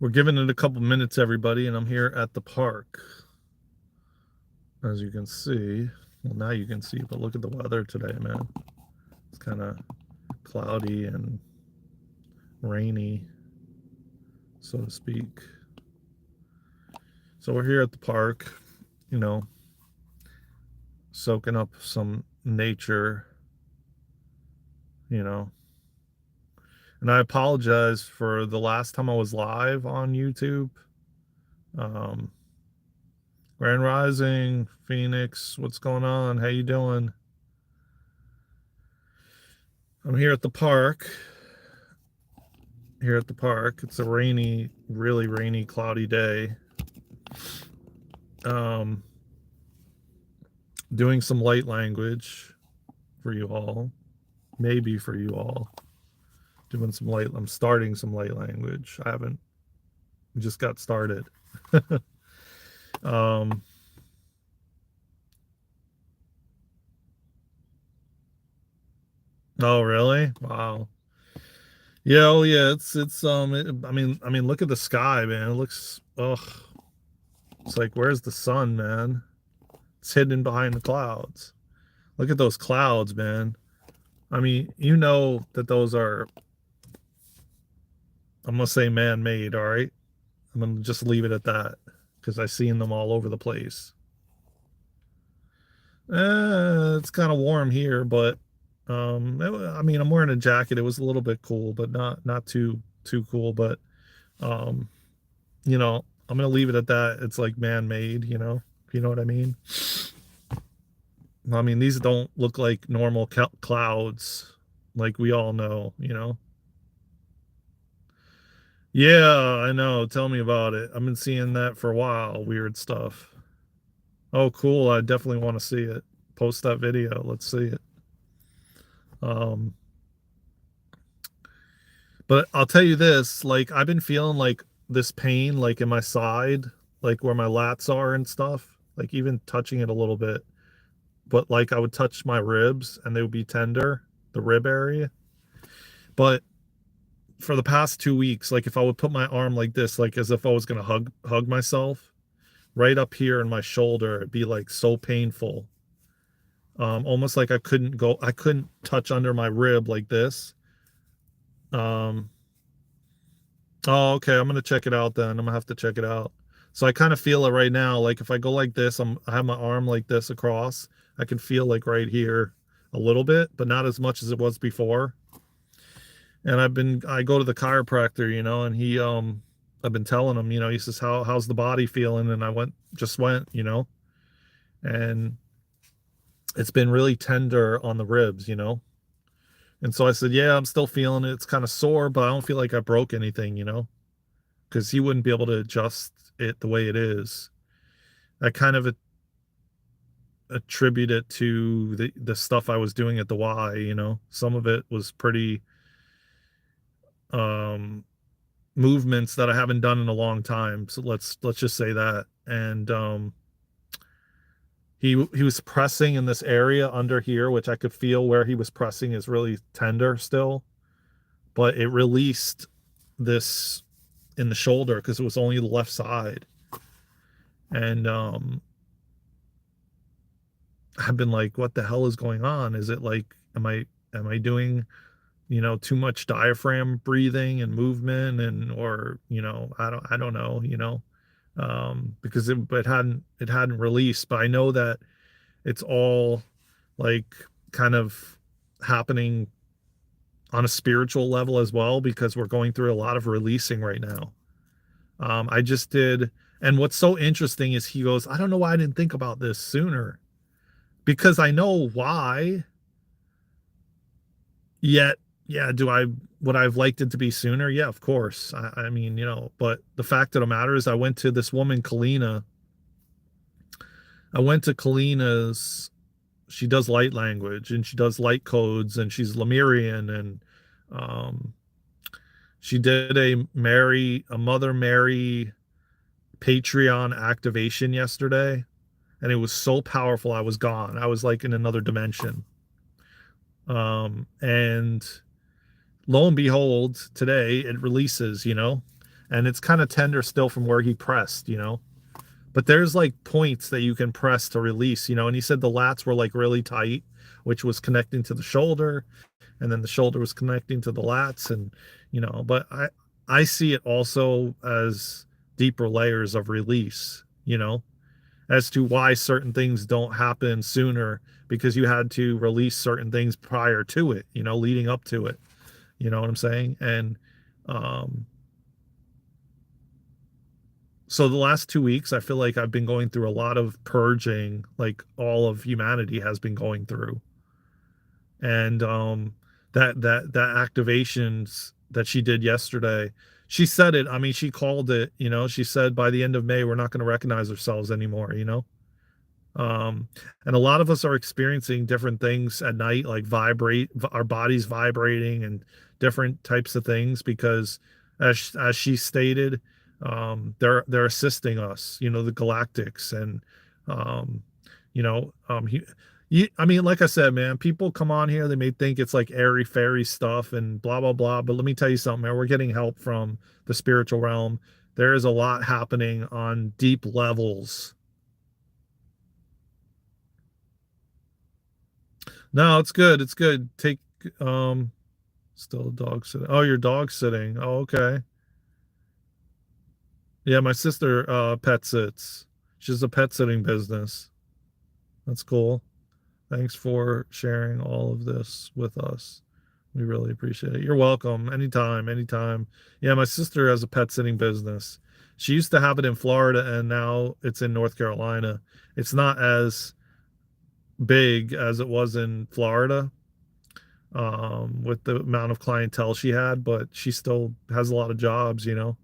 We're giving it a couple minutes, everybody, and I'm here at the park. As you can see, well, now you can see, but look at the weather today, man. It's kind of cloudy and rainy, so to speak. So we're here at the park, you know, soaking up some nature, you know. And I apologize for the last time I was live on YouTube. Um, Grand Rising, Phoenix, what's going on? How you doing? I'm here at the park. Here at the park. It's a rainy, really rainy, cloudy day. Um, doing some light language for you all. Maybe for you all. Doing some light. I'm starting some light language. I haven't. Just got started. um, oh really? Wow. Yeah, oh yeah, I mean look at the sky, man. It looks it's like where's the sun, man? It's hidden behind the clouds. Look at those clouds, man. I mean, you know that those are, I'm gonna say man-made, all right? I'm gonna just leave it at that because I've seen them all over the place. It's kind of warm here, but I mean, I'm wearing a jacket. It was a little bit cool, but not too cool. But um, you know, I'm gonna leave it at that. It's like man-made, you know, if you know what I mean. I mean, these don't look like normal clouds, like we all know, you know. Yeah, I know. Tell me about it. I've been seeing that for a while. Weird stuff. Oh, cool. I definitely want to see it. Post that video. Let's see it. Um, but I'll tell you this, like I've been feeling like this pain like in my side, like where my lats are and stuff, like even touching it a little bit. But like I would touch my ribs and they would be tender, the rib area. But for the past 2 weeks, like if I would put my arm like this, like as if I was gonna hug myself, right up here in my shoulder, it'd be like so painful. Almost like I couldn't touch under my rib like this. Um, oh, okay, I'm gonna check it out then. I'm gonna have to check it out. So I kind of feel it right now. Like if I go like this, I have my arm like this across. I can feel like right here a little bit, but not as much as it was before. And I go to the chiropractor, you know, and I've been telling him, you know, he says, how's the body feeling? And just went, you know, and it's been really tender on the ribs, you know. And so I said, yeah, I'm still feeling it. It's kind of sore, but I don't feel like I broke anything, you know, because he wouldn't be able to adjust it the way it is. I kind of attribute it to the stuff I was doing at the Y, you know. Some of it was pretty um movements that I haven't done in a long time. So let's just say that. And he was pressing in this area under here, which I could feel where he was pressing is really tender still, but it released this in the shoulder because it was only the left side. And I've been like, what the hell is going on? Is it like am I doing, you know, too much diaphragm breathing and movement, and or you know, I don't know, you know, because it hadn't released, but I know that it's all like kind of happening on a spiritual level as well because we're going through a lot of releasing right now. I just did, and what's so interesting is he goes, I don't know why I didn't think about this sooner, because I know why. Yet, yeah, do I would I've liked it to be sooner? Yeah, of course. I mean, you know, but the fact of the matter is I went to this woman, Kalina. I went to Kalina's, she does light language and she does light codes and she's Lemurian, and um she did a Mother Mary Patreon activation yesterday, and it was so powerful. I was gone. I was like in another dimension. And lo and behold, today it releases, you know, and it's kind of tender still from where he pressed, you know. But there's like points that you can press to release, you know. And he said the lats were like really tight, which was connecting to the shoulder, and then the shoulder was connecting to the lats, and you know. But I see it also as deeper layers of release, you know, as to why certain things don't happen sooner, because you had to release certain things prior to it, you know, leading up to it. You know what I'm saying? And um, so the last 2 weeks, I feel like I've been going through a lot of purging, like all of humanity has been going through. And that activations that she did yesterday, she said it. I mean, she called it. You know, she said by the end of May, we're not going to recognize ourselves anymore. You know, um and a lot of us are experiencing different things at night, like vibrate our bodies vibrating and different types of things, because as she stated, they're assisting us, you know, the galactics. And um you know, I mean, like I said, man, people come on here, they may think it's like airy fairy stuff and blah blah blah, but let me tell you something, man, we're getting help from the spiritual realm. There is a lot happening on deep levels. No, it's good. It's good. Take um still dog sitting. Oh, you're dog sitting. Oh, okay. Yeah, my sister pet sits. She's a pet sitting business. That's cool. Thanks for sharing all of this with us. We really appreciate it. You're welcome. Anytime, anytime. Yeah, my sister has a pet sitting business. She used to have it in Florida and now it's in North Carolina. It's not as big as it was in Florida, with the amount of clientele she had, but she still has a lot of jobs, you know.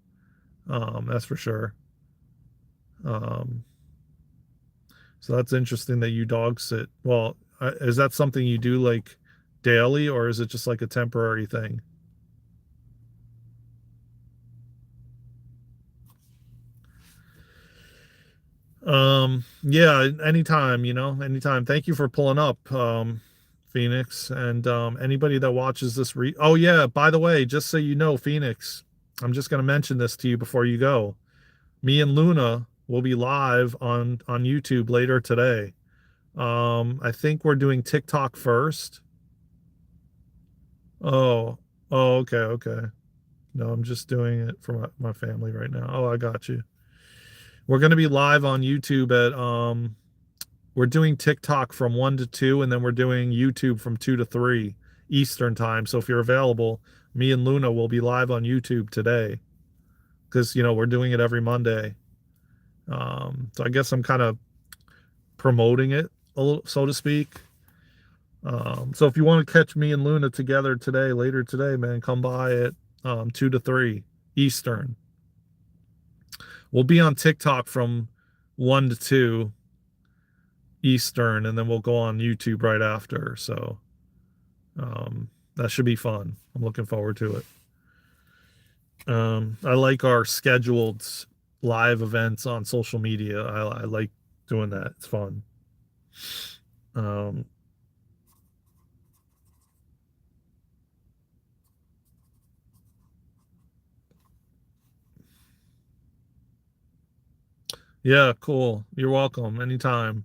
That's for sure. Um, so that's interesting that you dog sit. Well, is that something you do like daily, or is it just like a temporary thing? Yeah, anytime, you know, anytime. Thank you for pulling up, Phoenix, and anybody that watches this oh yeah, by the way, just so you know, Phoenix, I'm just going to mention this to you before you go. Me and Luna will be live on YouTube later today. I think we're doing TikTok first. Oh, oh, okay, okay. No, I'm just doing it for my family right now. Oh, I got you. We're gonna be live on YouTube at we're doing TikTok from 1 to 2, and then we're doing YouTube from 2 to 3 Eastern time. So if you're available, me and Luna will be live on YouTube today, because you know we're doing it every Monday. So I guess I'm kind of promoting it a little, so to speak. So if you want to catch me and Luna together today, later today, man, come by at 2 to 3 Eastern. We'll be on TikTok from 1 to 2 Eastern, and then we'll go on YouTube right after. So that should be fun. I'm looking forward to it. I like our scheduled live events on social media. I like doing that. It's fun. Um, yeah, cool. You're welcome. Anytime.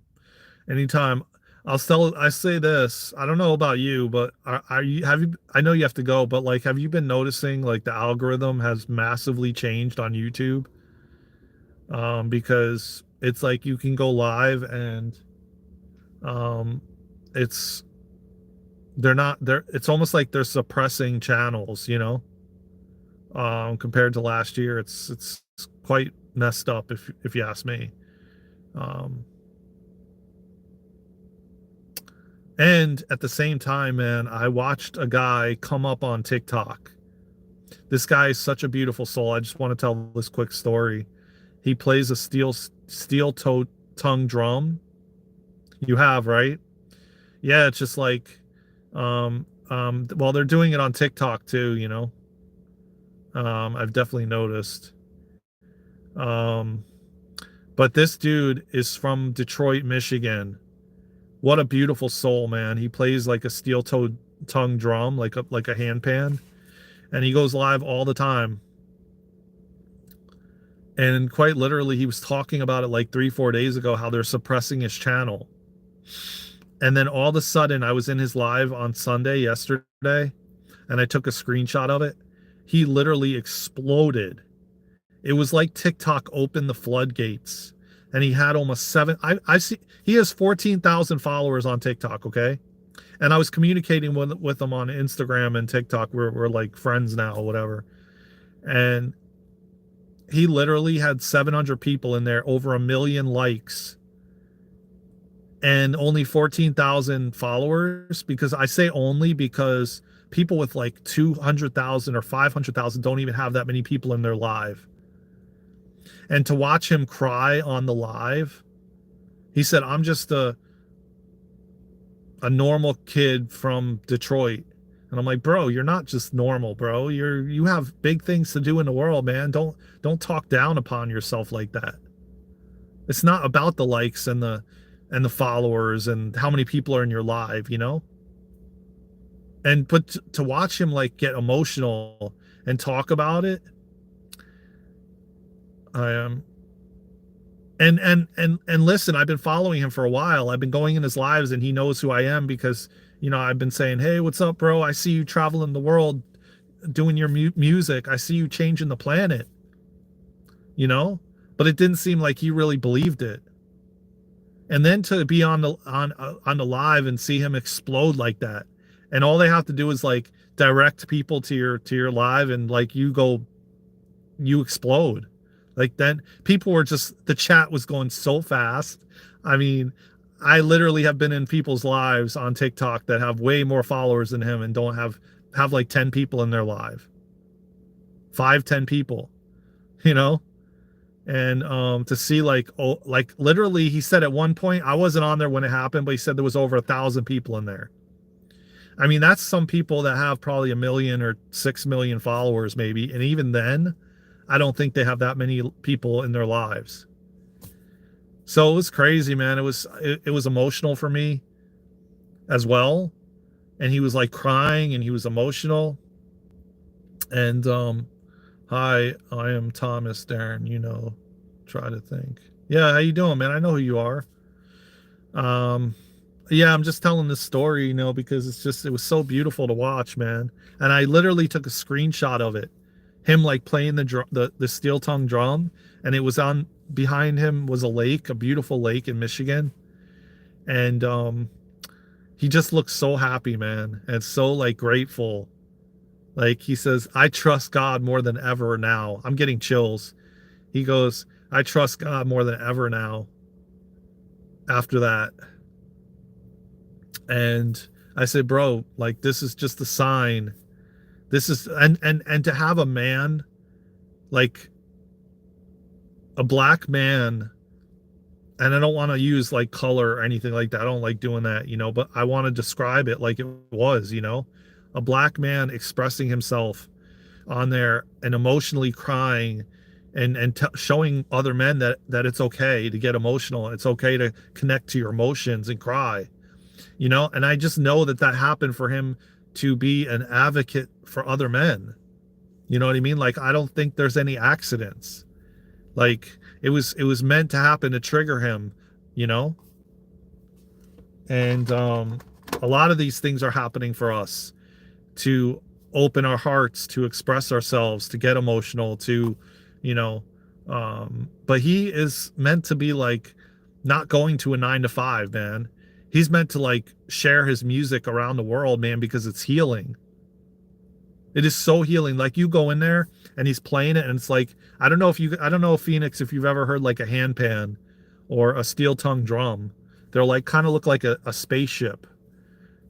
Anytime. I say this. I don't know about you, but are you have you I know you have to go, but like have you been noticing like the algorithm has massively changed on YouTube? Because it's like you can go live and um it's they're not they're it's almost like they're suppressing channels, you know. Compared to last year, it's quite messed up if you ask me. Um And at the same time, man, I watched a guy come up on TikTok. This guy is such a beautiful soul. I just want to tell this quick story. He plays a steel toe tongue drum. You have, right? Yeah, it's just like well, they're doing it on TikTok too, you know. I've definitely noticed. Um but this dude is from Detroit, Michigan. What a beautiful soul, man. He plays like a steel toed tongue drum, like a handpan, and he goes live all the time. And quite literally, he was talking about it like 3-4 days ago, how they're suppressing his channel. And then all of a sudden, I was in his live on Sunday, yesterday, and I took a screenshot of it. He literally exploded. It was like TikTok opened the floodgates, and he had almost I see he has 14,000 followers on TikTok. Okay. And I was communicating with him on Instagram and TikTok. We're like friends now, whatever. And he literally had 700 people in there, over 1 million likes, and only 14,000 followers. Because I say only because people with like 200,000 or 500,000 don't even have that many people in their live. And to watch him cry on the live, he said, I'm just a normal kid from Detroit. And I'm like, bro, you're not just normal, bro. You have big things to do in the world, man. Don't talk down upon yourself like that. It's not about the likes and the followers and how many people are in your live, you know? And but to watch him like get emotional and talk about it, I am and listen, I've been following him for a while. I've been going in his lives and he knows who I am because, you know, I've been saying, hey, what's up, bro? I see you traveling the world doing your music. I see you changing the planet, you know? But it didn't seem like he really believed it. And then to be on the live and see him explode like that, and all they have to do is like direct people to your live, and like you explode. Like then people were just, the chat was going so fast. I mean, I literally have been in people's lives on TikTok that have way more followers than him and don't have like 10 people in their live. 5-10 people, you know? And to see like, oh, like literally he said at one point, I wasn't on there when it happened, but he said there was over 1,000 people in there. I mean, that's some people that have probably 1 million or 6 million followers maybe. And even then, I don't think they have that many people in their lives. So it was crazy, man. It was emotional for me as well. And he was like crying and he was emotional. And hi, I am Thomas, Daren, you know, try to think. Yeah, how you doing, man? I know who you are. Yeah, I'm just telling this story, you know, because it was so beautiful to watch, man. And I literally took a screenshot of it. Him like playing the steel tongue drum, and it was on, behind him was a lake, a beautiful lake in Michigan. And he just looks so happy, man, and so like grateful. Like he says, I trust God more than ever now. I'm getting chills. He goes, I trust God more than ever now after that. And I said, bro, like this is just a sign. This is, and to have a man, like a black man, and I don't want to use like color or anything like that. I don't like doing that, you know, but I want to describe it like it was, you know, a black man expressing himself on there and emotionally crying and showing other men that it's okay to get emotional. It's okay to connect to your emotions and cry, you know. And I just know that happened for him to be an advocate for other men. You know what I mean? Like, I don't think there's any accidents. Like it was meant to happen to trigger him, you know. And a lot of these things are happening for us to open our hearts, to express ourselves, to get emotional, to, you know, but he is meant to be like not going to a 9 to 5, man. He's meant to like share his music around the world, man, because it's healing. It is so healing. Like you go in there and he's playing it and it's like, I don't know, Phoenix, if you've ever heard like a handpan or a steel tongue drum. They're like kind of look like a spaceship.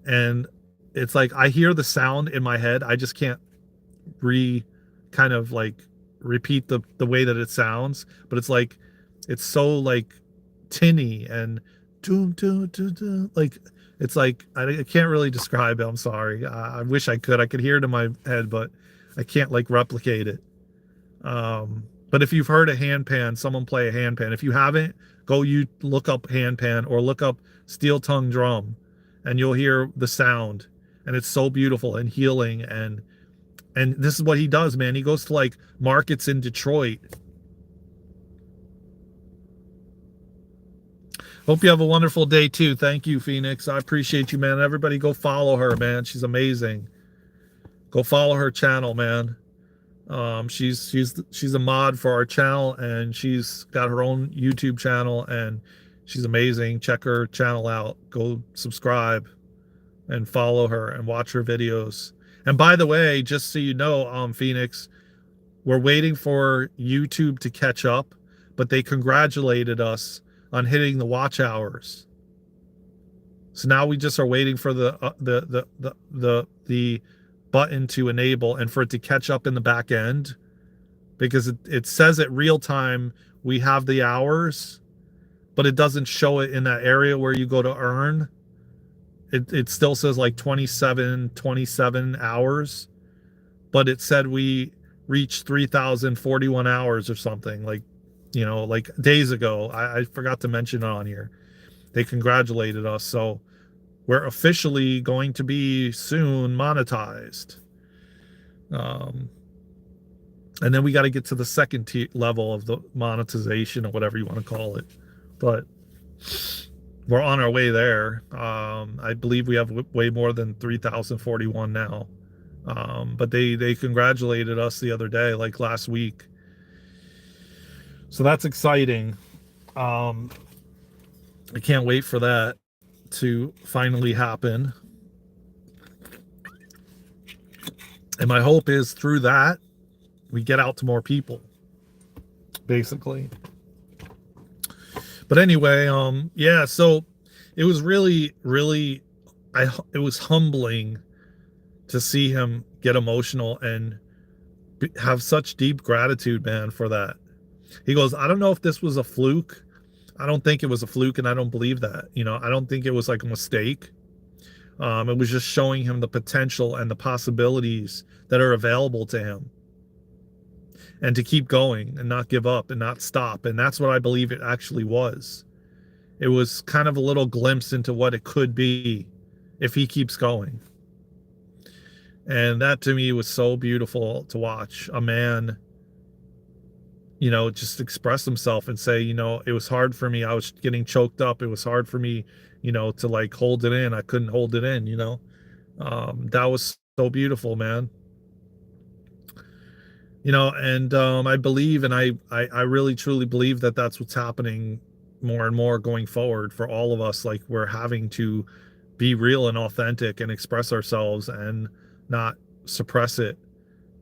And it's like I hear the sound in my head. I just can't kind of like repeat the way that it sounds, but it's like it's so like tinny and doom doom doom doom, like it's like I can't really describe it. I'm sorry. I wish I could. I could hear it in my head, but I can't like replicate it. But if you've heard a handpan, someone play a handpan. If you haven't, you look up handpan or look up steel tongue drum, and you'll hear the sound. And it's so beautiful and healing. And this is what he does, man. He goes to like markets in Detroit, Hope you have a wonderful day too. Thank you, Phoenix. I appreciate you, man. Everybody go follow her, man. She's amazing. Go follow her channel, man. She's a mod for our channel, and she's got her own YouTube channel, and she's amazing. Check her channel out. Go subscribe and follow her and watch her videos. And by the way, just so you know, Phoenix, we're waiting for YouTube to catch up, but they congratulated us on hitting the watch hours. So now we just are waiting for the button to enable and for it to catch up in the back end, because it says at real time we have the hours, but it doesn't show it in that area where you go to earn. It still says like 27 hours, but it said we reached 3,041 hours or something, like, you know, like days ago. I forgot to mention it on here. They congratulated us. So we're officially going to be soon monetized. And then we got to get to the second level of the monetization, or whatever you want to call it. But we're on our way there. I believe we have way more than 3,041 now. But they congratulated us the other day, like last week. So that's exciting. I can't wait for that to finally happen. And my hope is through that, we get out to more people, basically. But anyway, yeah, so it was really, really, it was humbling to see him get emotional and have such deep gratitude, man, for that. He goes, I don't know if this was a fluke. I don't think it was a fluke, and I don't believe that. You know, I don't think it was like a mistake. It was just showing him the potential and the possibilities that are available to him, and to keep going and not give up and not stop. And that's what I believe it actually was. It was kind of a little glimpse into what it could be if he keeps going. And that to me was so beautiful to watch a man, you know, just express himself and say, you know, it was hard for me. I was getting choked up. It was hard for me, you know, to like hold it in. I couldn't hold it in, you know. That was so beautiful, man. You know, and I believe, and I really truly believe that that's what's happening more and more going forward for all of us. Like, we're having to be real and authentic and express ourselves and not suppress it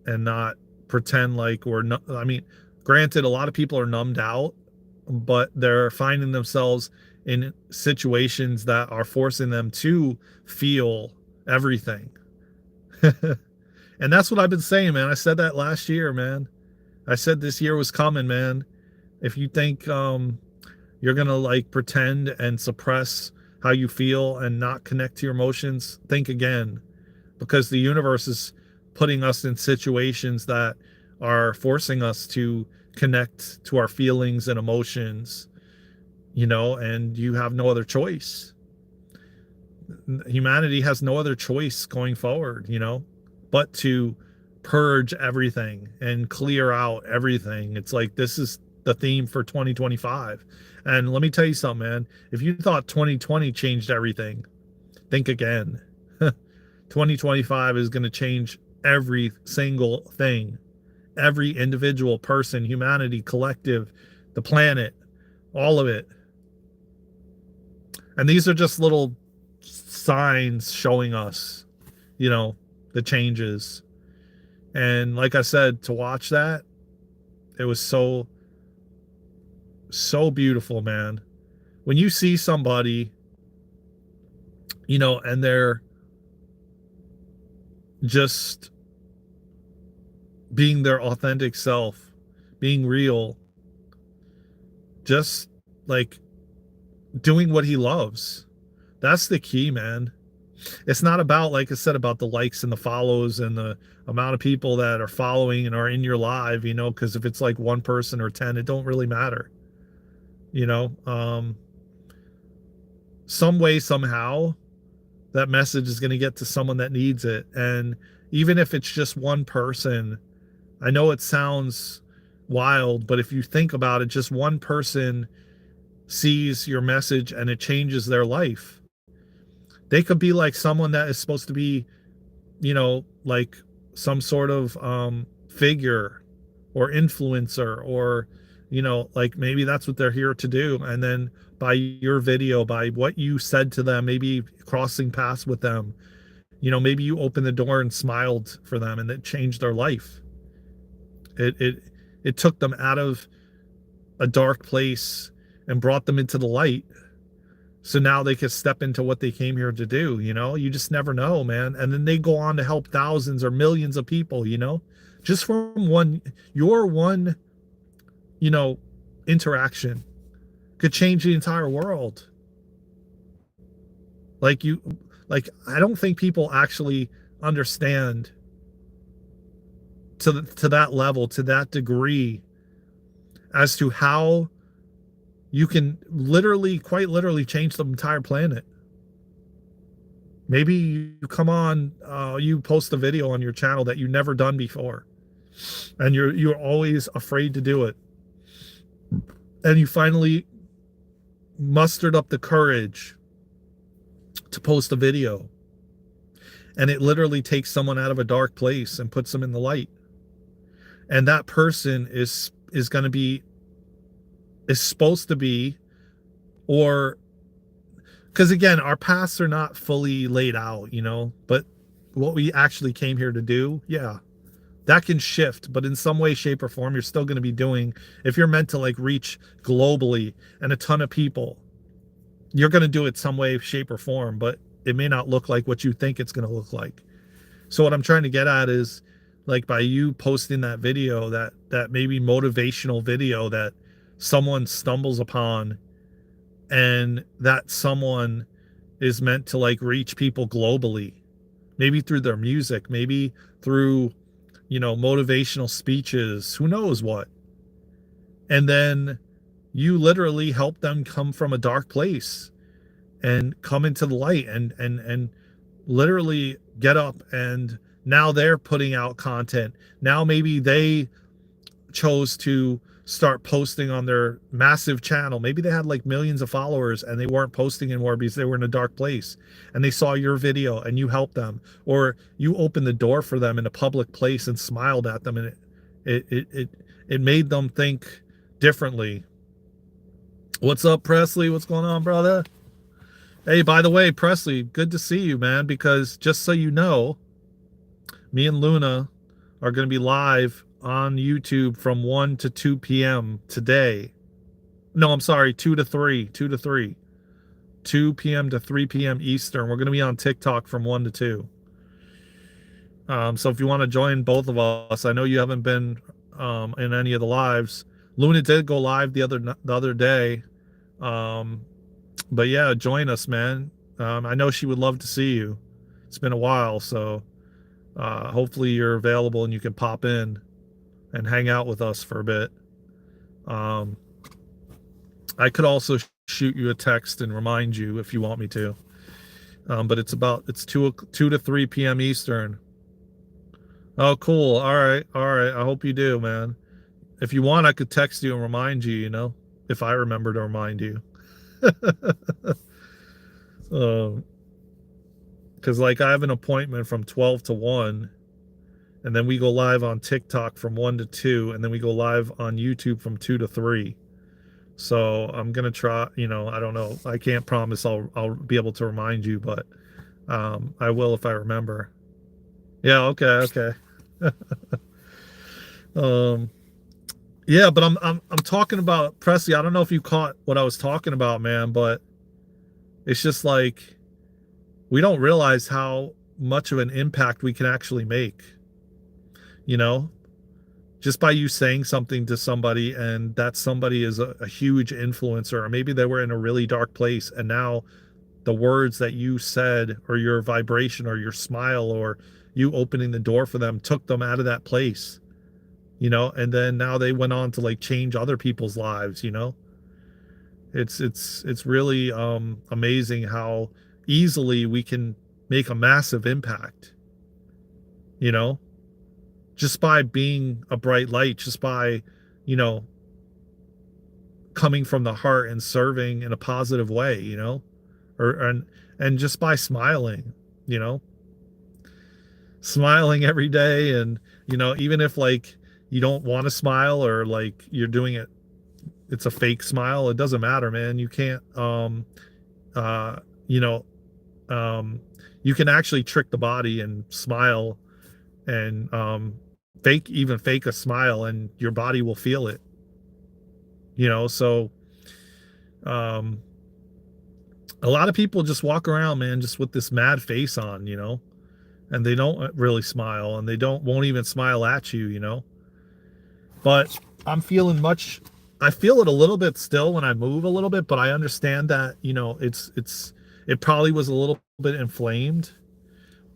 and not pretend like we're not. I mean, granted, a lot of people are numbed out, but they're finding themselves in situations that are forcing them to feel everything. And that's what I've been saying, man. I said that last year, man. I said this year was coming, man. If you think you're gonna like pretend and suppress how you feel and not connect to your emotions, think again, because the universe is putting us in situations that are forcing us to connect to our feelings and emotions, you know, and you have no other choice. Humanity has no other choice going forward, you know, but to purge everything and clear out everything. It's like, this is the theme for 2025. And let me tell you something, man. If you thought 2020 changed everything, think again. 2025 is going to change every single thing. Every individual person, humanity, collective, the planet, all of it. And these are just little signs showing us, you know, the changes. And like I said, to watch that, it was so beautiful, man. When you see somebody, you know, and they're just being their authentic self, being real, just like doing what he loves. That's the key, man. It's not about, like I said, about the likes and the follows and the amount of people that are following and are in your live, you know, because if it's like one person or 10, it don't really matter. You know, some way, somehow, that message is going to get to someone that needs it. And even if it's just one person, I know it sounds wild, but if you think about it, just one person sees your message and it changes their life. They could be like someone that is supposed to be, like some sort of figure or influencer, or like maybe that's what they're here to do. And then by your video, by what you said to them, maybe crossing paths with them, maybe you opened the door and smiled for them, and it changed their life. It took them out of a dark place and brought them into the light. So now they can step into what they came here to do. You just never know, man. And then they go on to help thousands or millions of people, just from your one, interaction could change the entire world. Like I don't think people actually understand to that level, to that degree, as to how you can quite literally change the entire planet. Maybe you come on, you post a video on your channel that you've never done before, and you're always afraid to do it, and you finally mustered up the courage to post a video, and it literally takes someone out of a dark place and puts them in the light. And that person is going to be, is supposed to be, or because again, our paths are not fully laid out, but what we actually came here to do, yeah, that can shift. But in some way, shape, or form, you're still going to be doing, if you're meant to like reach globally and a ton of people, you're going to do it some way, shape, or form, but it may not look like what you think it's going to look like. So what I'm trying to get at is, like, by you posting that video, that maybe motivational video that someone stumbles upon, and that someone is meant to like reach people globally, maybe through their music, maybe through, motivational speeches, who knows what. And then you literally help them come from a dark place and come into the light, and literally get up, and now they're putting out content. Now maybe they chose to start posting on their massive channel. Maybe they had like millions of followers and they weren't posting anymore because they were in a dark place, and they saw your video and you helped them, or you opened the door for them in a public place and smiled at them, and it made them think differently. What's up, Presley? What's going on, brother? Hey, by the way, Presley, good to see you, man, because just so you know, me and Luna are going to be live on YouTube from 1 to 2 p.m. today. No, I'm sorry, 2 to 3 2 p.m. to 3 p.m. Eastern. We're going to be on TikTok from 1 to 2. So if you want to join both of us, I know you haven't been in any of the lives. Luna did go live the other day. But yeah, join us, man. I know she would love to see you. It's been a while, so hopefully you're available and you can pop in and hang out with us for a bit. I could also shoot you a text and remind you if you want me to. But it's 2 to 3 p.m. Eastern. Oh, cool. All right. I hope you do, man. If you want, I could text you and remind you, if I remember to remind you. Because like I have an appointment from 12 to 1, and then we go live on TikTok from 1 to 2, and then we go live on YouTube from 2 to 3. So I'm gonna try, I don't know, I can't promise I'll be able to remind you, but I will if I remember. Yeah, okay. Yeah, but I'm talking about, Presley, I don't know if you caught what I was talking about, man, but it's just like, we don't realize how much of an impact we can actually make, just by you saying something to somebody, and that somebody is a huge influencer, or maybe they were in a really dark place, and now the words that you said, or your vibration, or your smile, or you opening the door for them, took them out of that place, and then now they went on to like change other people's lives. It's really amazing how easily we can make a massive impact, just by being a bright light, just by, coming from the heart and serving in a positive way, or and just by smiling, you know, smiling every day. And even if like you don't want to smile, or like you're doing it, it's a fake smile, it doesn't matter, man. You can't uh you know um you can actually trick the body and smile, and fake a smile, and your body will feel it, so um a lot of people just walk around, man, just with this mad face on, and they don't really smile, and they don't won't even smile at you, but I'm feeling much. I feel it a little bit still when I move a little bit, but I understand that, it probably was a little bit inflamed,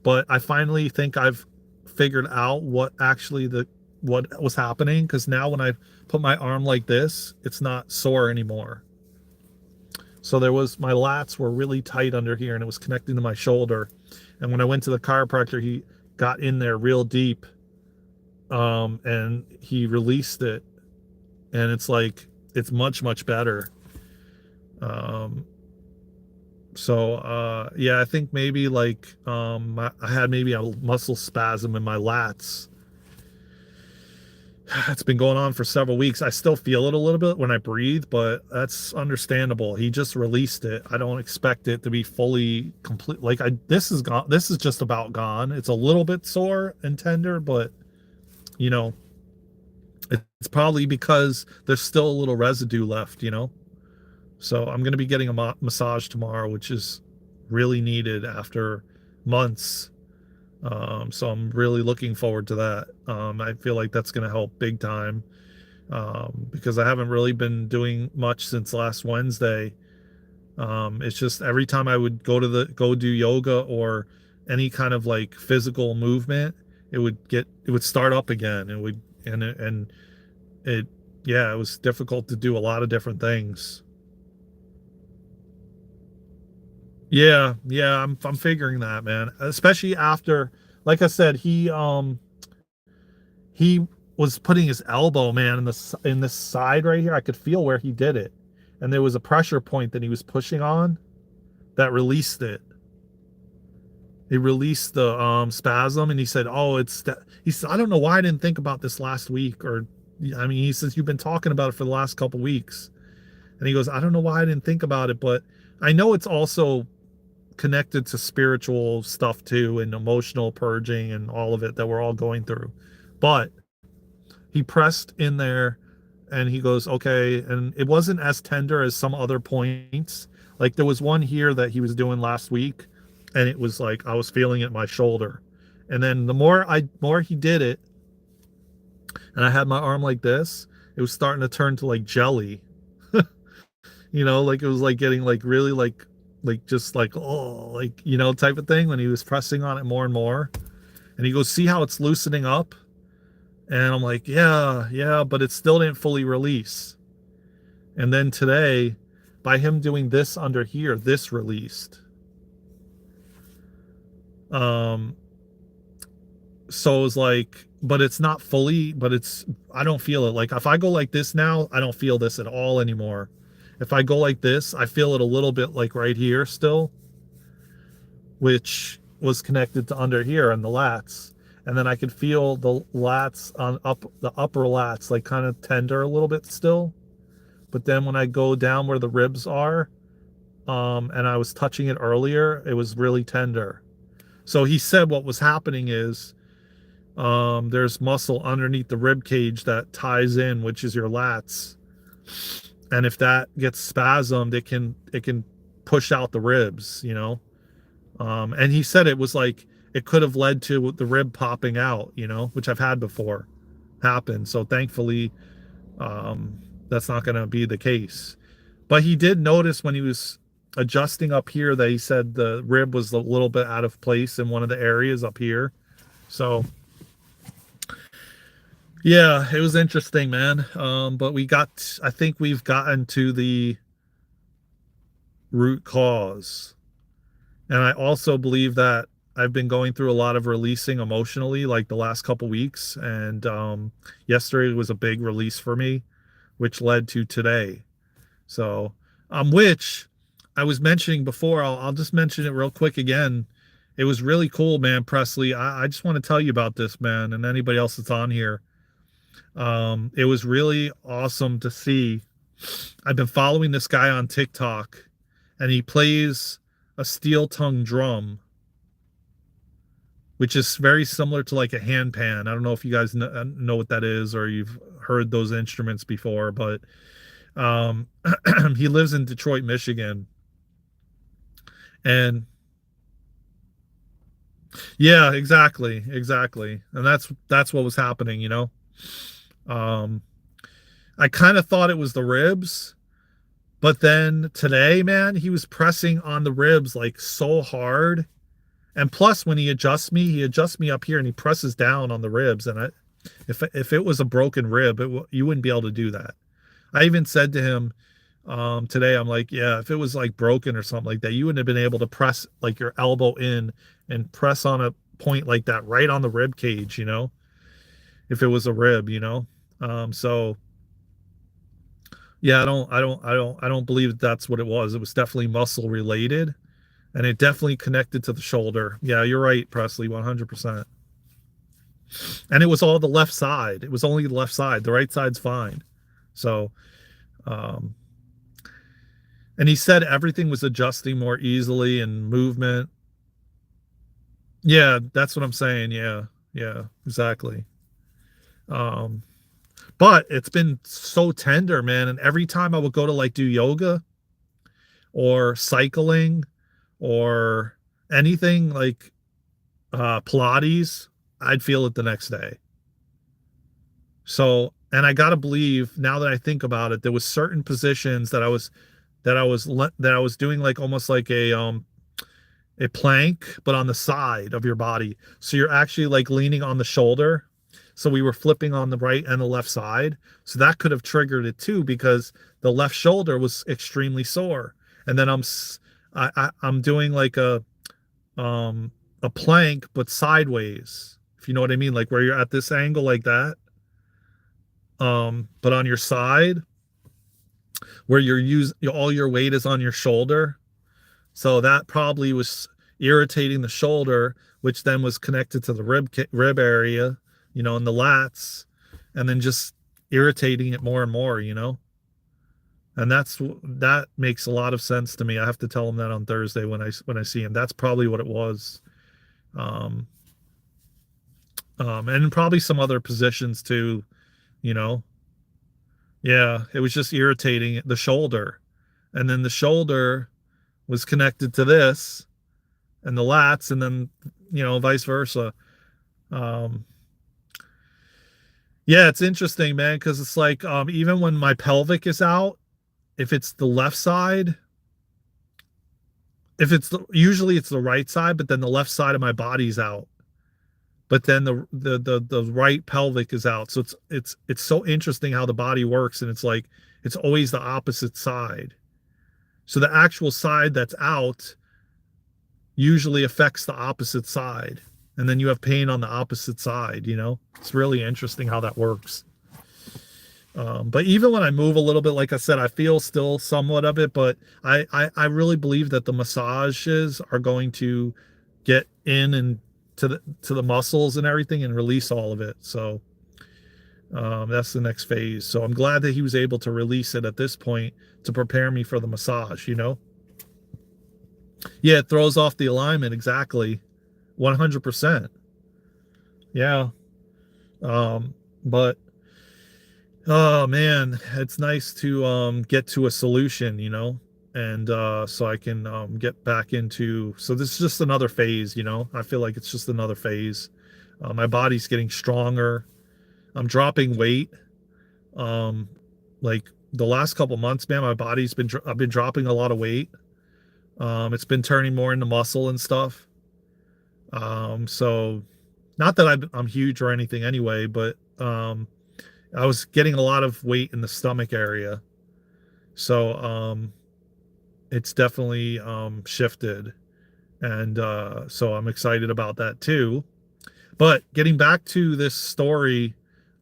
but I finally think I've figured out what was happening, because now when I put my arm like this, it's not sore anymore. So my lats were really tight under here, and it was connecting to my shoulder. And when I went to the chiropractor, he got in there real deep, and he released it, and it's much, much better. Um, yeah, I think maybe like, I had maybe a muscle spasm in my lats. It's been going on for several weeks. I still feel it a little bit when I breathe, but that's understandable. He just released it. I don't expect it to be fully complete. Like this is gone. This is just about gone. It's a little bit sore and tender, but you know, it's probably because there's still a little residue left, So I'm going to be getting a massage tomorrow, which is really needed after months. So I'm really looking forward to that. I feel like that's going to help big time, because I haven't really been doing much since last Wednesday. It's just every time I would go do yoga or any kind of like physical movement, it would start up again. It yeah, it was difficult to do a lot of different things. Yeah, I'm figuring that, man. Especially after, like I said, he was putting his elbow, man, in this side right here. I could feel where he did it, and there was a pressure point that he was pushing on that released it. It released the spasm, and he said, "Oh, it's that." He said, "I don't know why I didn't think about this last week." Or, I mean, he says, "You've been talking about it for the last couple weeks," and he goes, "I don't know why I didn't think about it, but I know it's also connected to spiritual stuff too, and emotional purging and all of it that we're all going through." But he pressed in there, and he goes, "Okay," and it wasn't as tender as some other points. Like there was one here that he was doing last week, and it was like I was feeling it in my shoulder. And then the more he did it, and I had my arm like this, it was starting to turn to like jelly. Like it was like getting like really like just like, oh, like, type of thing, when he was pressing on it more and more. And he goes, "See how it's loosening up?" And I'm like, yeah, but it still didn't fully release. And then today, by him doing this under here, this released. Um, so it was like, but it's not fully, but I don't feel it. Like if I go like this now, I don't feel this at all anymore. If I go like this, I feel it a little bit like right here still, which was connected to under here and the lats. And then I could feel the lats the upper lats, like kind of tender a little bit still. But then when I go down where the ribs are, and I was touching it earlier, it was really tender. So he said what was happening is, there's muscle underneath the rib cage that ties in, which is your lats. And if that gets spasmed, it can push out the ribs, and he said it was like it could have led to the rib popping out, which I've had before happen. So thankfully, that's not going to be the case. But he did notice when he was adjusting up here that he said the rib was a little bit out of place in one of the areas up here. So yeah, it was interesting, man. But I think we've gotten to the root cause. And I also believe that I've been going through a lot of releasing emotionally, like the last couple weeks. And yesterday was a big release for me, which led to today. So, which I was mentioning before, I'll just mention it real quick again. It was really cool, man, Presley. I just want to tell you about this, man, and anybody else that's on here. It was really awesome to see. I've been following this guy on TikTok, and he plays a steel tongue drum, which is very similar to like a handpan. I don't know if you guys know what that is or you've heard those instruments before, but um, he lives in Detroit, Michigan, and yeah, exactly, and that's what was happening, you know. Um, I kind of thought it was the ribs, but then today, man, he was pressing on the ribs like so hard. And plus, when he adjusts me up here and he presses down on the ribs. And if it was a broken rib, you wouldn't be able to do that. I even said to him today, I'm like, yeah, if it was like broken or something like that, you wouldn't have been able to press like your elbow in and press on a point like that right on the rib cage, you know, if it was a rib, you know. So yeah, I don't believe that that's what it was. It was definitely muscle related, and it definitely connected to the shoulder. Yeah, you're right, Presley, 100%. And it was all the left side. It was only the left side. The right side's fine. So, um, and he said everything was adjusting more easily and movement. Yeah, that's what I'm saying. Yeah, exactly. Um, but it's been so tender, man. And every time I would go to like do yoga or cycling or anything like Pilates, I'd feel it the next day. So, and I gotta believe now that I think about it, there was certain positions that I was doing like almost like a plank, but on the side of your body. So you're actually like leaning on the shoulder. So we were flipping on the right and the left side. So that could have triggered it too, because the left shoulder was extremely sore. And then I'm doing like a plank, but sideways, if you know what I mean, like where you're at this angle like that. But on your side, where all your weight is on your shoulder. So that probably was irritating the shoulder, which then was connected to the rib area, you know, and the lats, and then just irritating it more and more, you know. And that makes a lot of sense to me. I have to tell him that on Thursday when I see him. That's probably what it was. Um, and probably some other positions too, you know. Yeah, it was just irritating the shoulder. And then the shoulder was connected to this and the lats, and then, you know, vice versa. Um, yeah, it's interesting, man, because it's like even when my pelvic is out, if it's the left side, usually it's the right side, but then the left side of my body's out. But then the right pelvic is out. So it's so interesting how the body works, and it's like it's always the opposite side. So the actual side that's out usually affects the opposite side. And then you have pain on the opposite side, you know? It's really interesting how that works. But even when I move a little bit, like I said, I feel still somewhat of it, but I really believe that the massages are going to get in and to the muscles and everything and release all of it. So that's the next phase. So I'm glad that he was able to release it at this point to prepare me for the massage, you know? Yeah, it throws off the alignment, exactly. 100%. Yeah. But oh man, it's nice to get to a solution, you know, and so I can get back into. So this is just another phase, you know. I feel like it's just another phase. My body's getting stronger. I'm dropping weight. Um, like the last couple months, man, I've been dropping a lot of weight. It's been turning more into muscle and stuff. So not that I'm huge or anything anyway, but I was getting a lot of weight in the stomach area. So it's definitely shifted. And so I'm excited about that too. But getting back to this story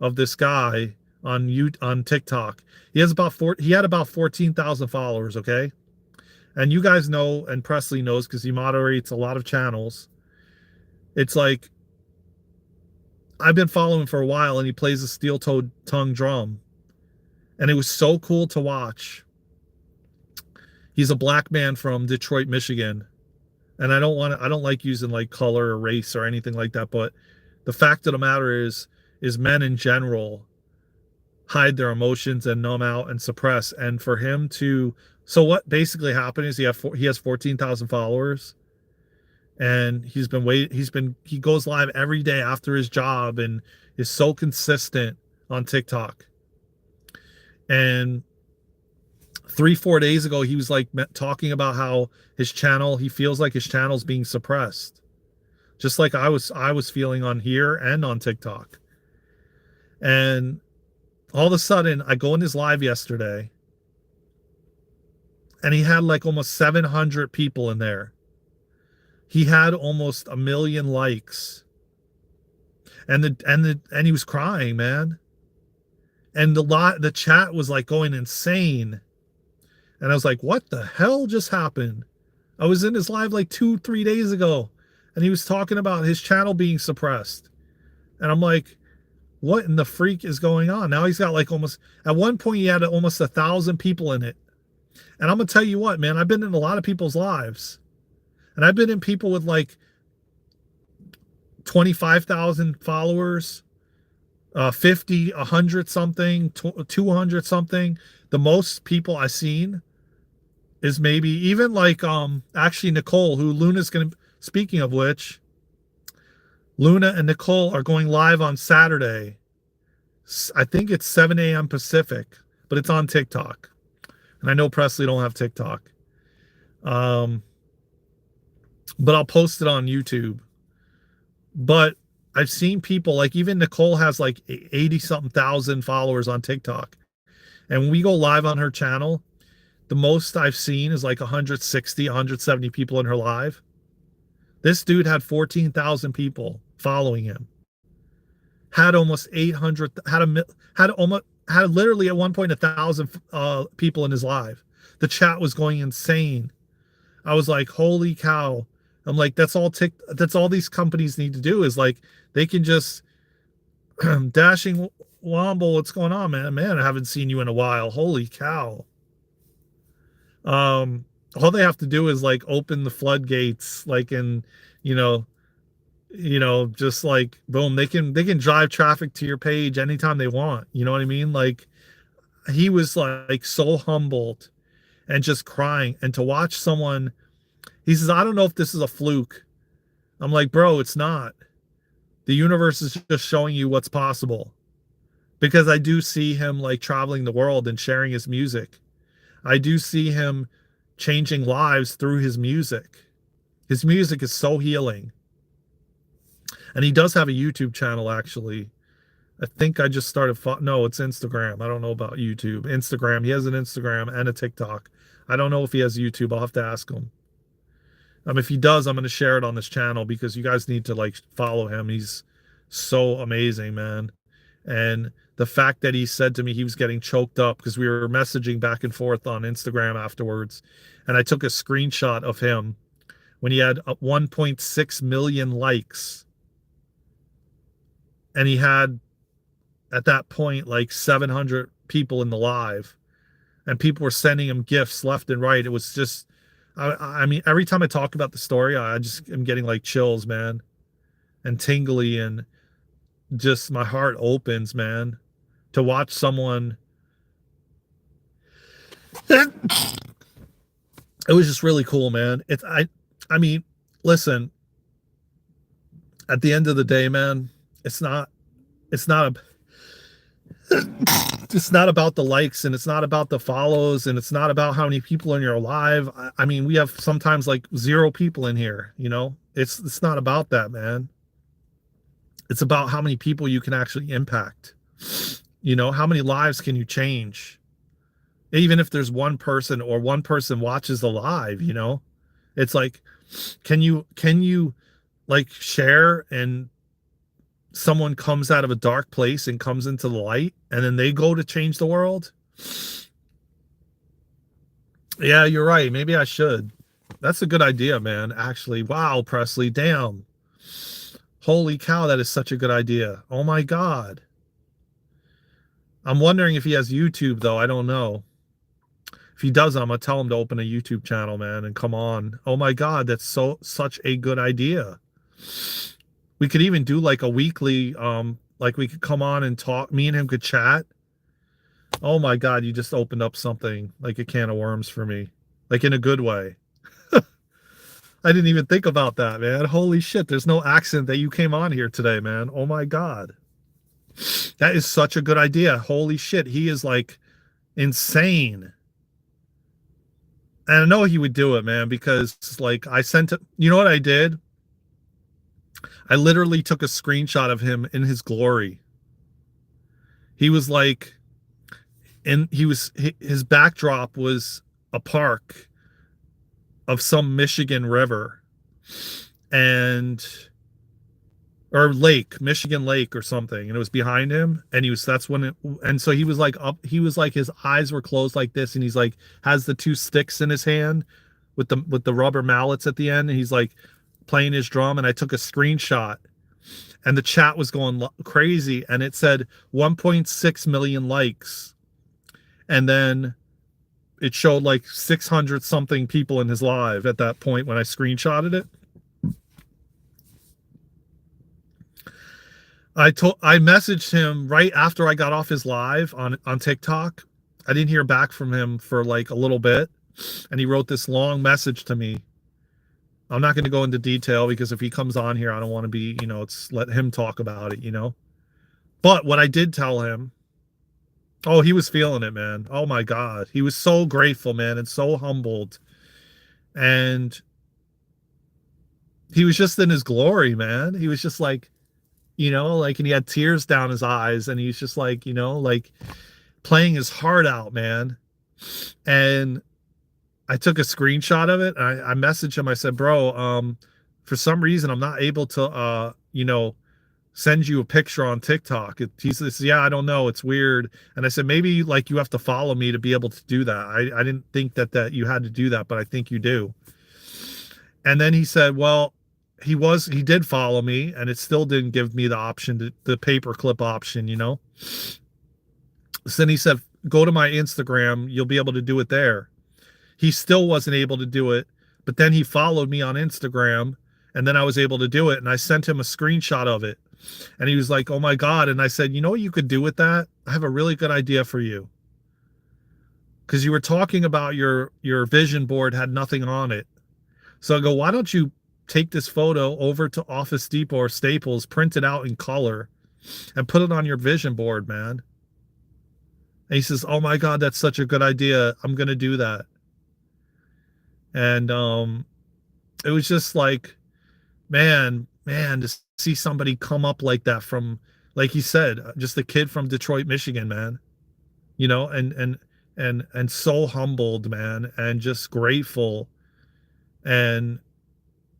of this guy, on TikTok. He had about 14,000 followers, okay? And you guys know, and Presley knows because he moderates a lot of channels. It's like I've been following him for a while, and he plays a steel-toed tongue drum, and it was so cool to watch. He's a black man from Detroit, Michigan, and I don't like using like color or race or anything like that, but the fact of the matter is men in general hide their emotions and numb out and suppress. And for him to, so what basically happened is he has 14,000 followers, and he goes live every day after his job and is so consistent on TikTok. And 3-4 days ago, he was like talking about how he feels like his channel's being suppressed, just like I was feeling on here and on TikTok. And all of a sudden, I go in his live yesterday, and he had like almost 700 people in there. He had almost 1 million likes, and he was crying, man. And the chat was like going insane. And I was like, what the hell just happened? I was in his live like 2-3 days ago, and he was talking about his channel being suppressed. And I'm like, what in the freak is going on? Now he's got like at one point he had almost 1,000 people in it. And I'm going to tell you what, man, I've been in a lot of people's lives, and I've been in people with like 25,000 followers, 50, 100 something, 200 something. The most people I've seen is maybe even like actually Nicole, who Luna's going to, speaking of which, Luna and Nicole are going live on Saturday. I think it's 7 a.m. Pacific, but it's on TikTok. And I know Presley don't have TikTok. But I'll post it on YouTube. But I've seen people, like even Nicole has like 80 something thousand followers on TikTok. And when we go live on her channel, the most I've seen is like 160, 170 people in her live. This dude had 14,000 people following him. Had almost 800, had literally at one point 1,000 people in his live. The chat was going insane. I was like, holy cow. I'm like, that's all these companies need to do is like, they can just Dashing Womble, what's going on, man? Man, I haven't seen you in a while. Holy cow. All they have to do is like open the floodgates, like in, just like boom, they can drive traffic to your page anytime they want. You know what I mean? Like he was like so humbled and just crying. And to watch someone, he says, I don't know if this is a fluke. I'm like, bro, it's not. The universe is just showing you what's possible. Because I do see him like traveling the world and sharing his music. I do see him changing lives through his music. His music is so healing. And he does have a YouTube channel, actually. I think I just started, no, it's Instagram. I don't know about YouTube. Instagram, he has an Instagram and a TikTok. I don't know if he has YouTube. I'll have to ask him. If he does, I'm going to share it on this channel because you guys need to like follow him. He's so amazing, man. And the fact that he said to me he was getting choked up because we were messaging back and forth on Instagram afterwards. And I took a screenshot of him when he had 1.6 million likes. And he had, at that point, like 700 people in the live. And people were sending him gifts left and right. It was just, I mean, every time I talk about the story, I just am getting like chills, man. And tingly, and just my heart opens, man. To watch someone. It was just really cool, man. I mean, listen, at the end of the day, man, it's not about the likes, and it's not about the follows, and it's not about how many people in your live. I mean, we have sometimes like 0 people in here, it's not about that, man. It's about how many people you can actually impact. How many lives can you change? Even if there's one person or one person watches the live, it's like, can you like share and someone comes out of a dark place and comes into the light, and then they go to change the world. Yeah, you're right. Maybe I should. That's a good idea, man. Actually, wow, Presley, damn. Holy cow, that is such a good idea. Oh my God. I'm wondering if he has YouTube, though. I don't know. If he does, I'm gonna tell him to open a YouTube channel, man, and come on. Oh my God, that's such a good idea. We could even do like a weekly, like we could come on and talk. Me and him could chat. Oh my God, you just opened up something like a can of worms for me, like in a good way. I didn't even think about that, man. Holy shit, there's no accident that you came on here today, man. Oh my God. That is such a good idea. Holy shit, he is like insane. And I know he would do it, man, because like I sent it. You know what I did? I literally took a screenshot of him in his glory. He was like, and his backdrop was a park of some Michigan river and or lake, Michigan Lake or something, and it was behind him, and that's when it, and so he was like up, he was like his eyes were closed like this, and he's like has the two sticks in his hand with the rubber mallets at the end, and he's like playing his drum, and I took a screenshot, and the chat was going crazy, and it said 1.6 million likes, and then it showed like 600 something people in his live at that point when I screenshotted it. I messaged him right after I got off his live on TikTok. I didn't hear back from him for like a little bit, and he wrote this long message to me. I'm not going to go into detail because if he comes on here, I don't want to be, it's let him talk about it. But what I did tell him, oh, he was feeling it, man. Oh my God. He was so grateful, man, and so humbled. And he was just in his glory, man. He was just like, and he had tears down his eyes, and he's just like, like playing his heart out, man. And I took a screenshot of it. And I messaged him. I said, bro, for some reason, I'm not able to, send you a picture on TikTok. He says, yeah, I don't know. It's weird. And I said, maybe like you have to follow me to be able to do that. I didn't think that you had to do that, but I think you do. And then he said, well, he did follow me, and it still didn't give me the option, the paperclip option, So then he said, go to my Instagram. You'll be able to do it there. He still wasn't able to do it, but then he followed me on Instagram, and then I was able to do it. And I sent him a screenshot of it, and he was like, oh my God. And I said, you know what you could do with that? I have a really good idea for you. Because you were talking about your vision board had nothing on it. So I go, why don't you take this photo over to Office Depot or Staples, print it out in color, and put it on your vision board, man. And he says, oh my God, that's such a good idea. I'm going to do that. And it was just like, man, to see somebody come up like that from, like he said, just a kid from Detroit, Michigan, man, and so humbled, man, and just grateful. And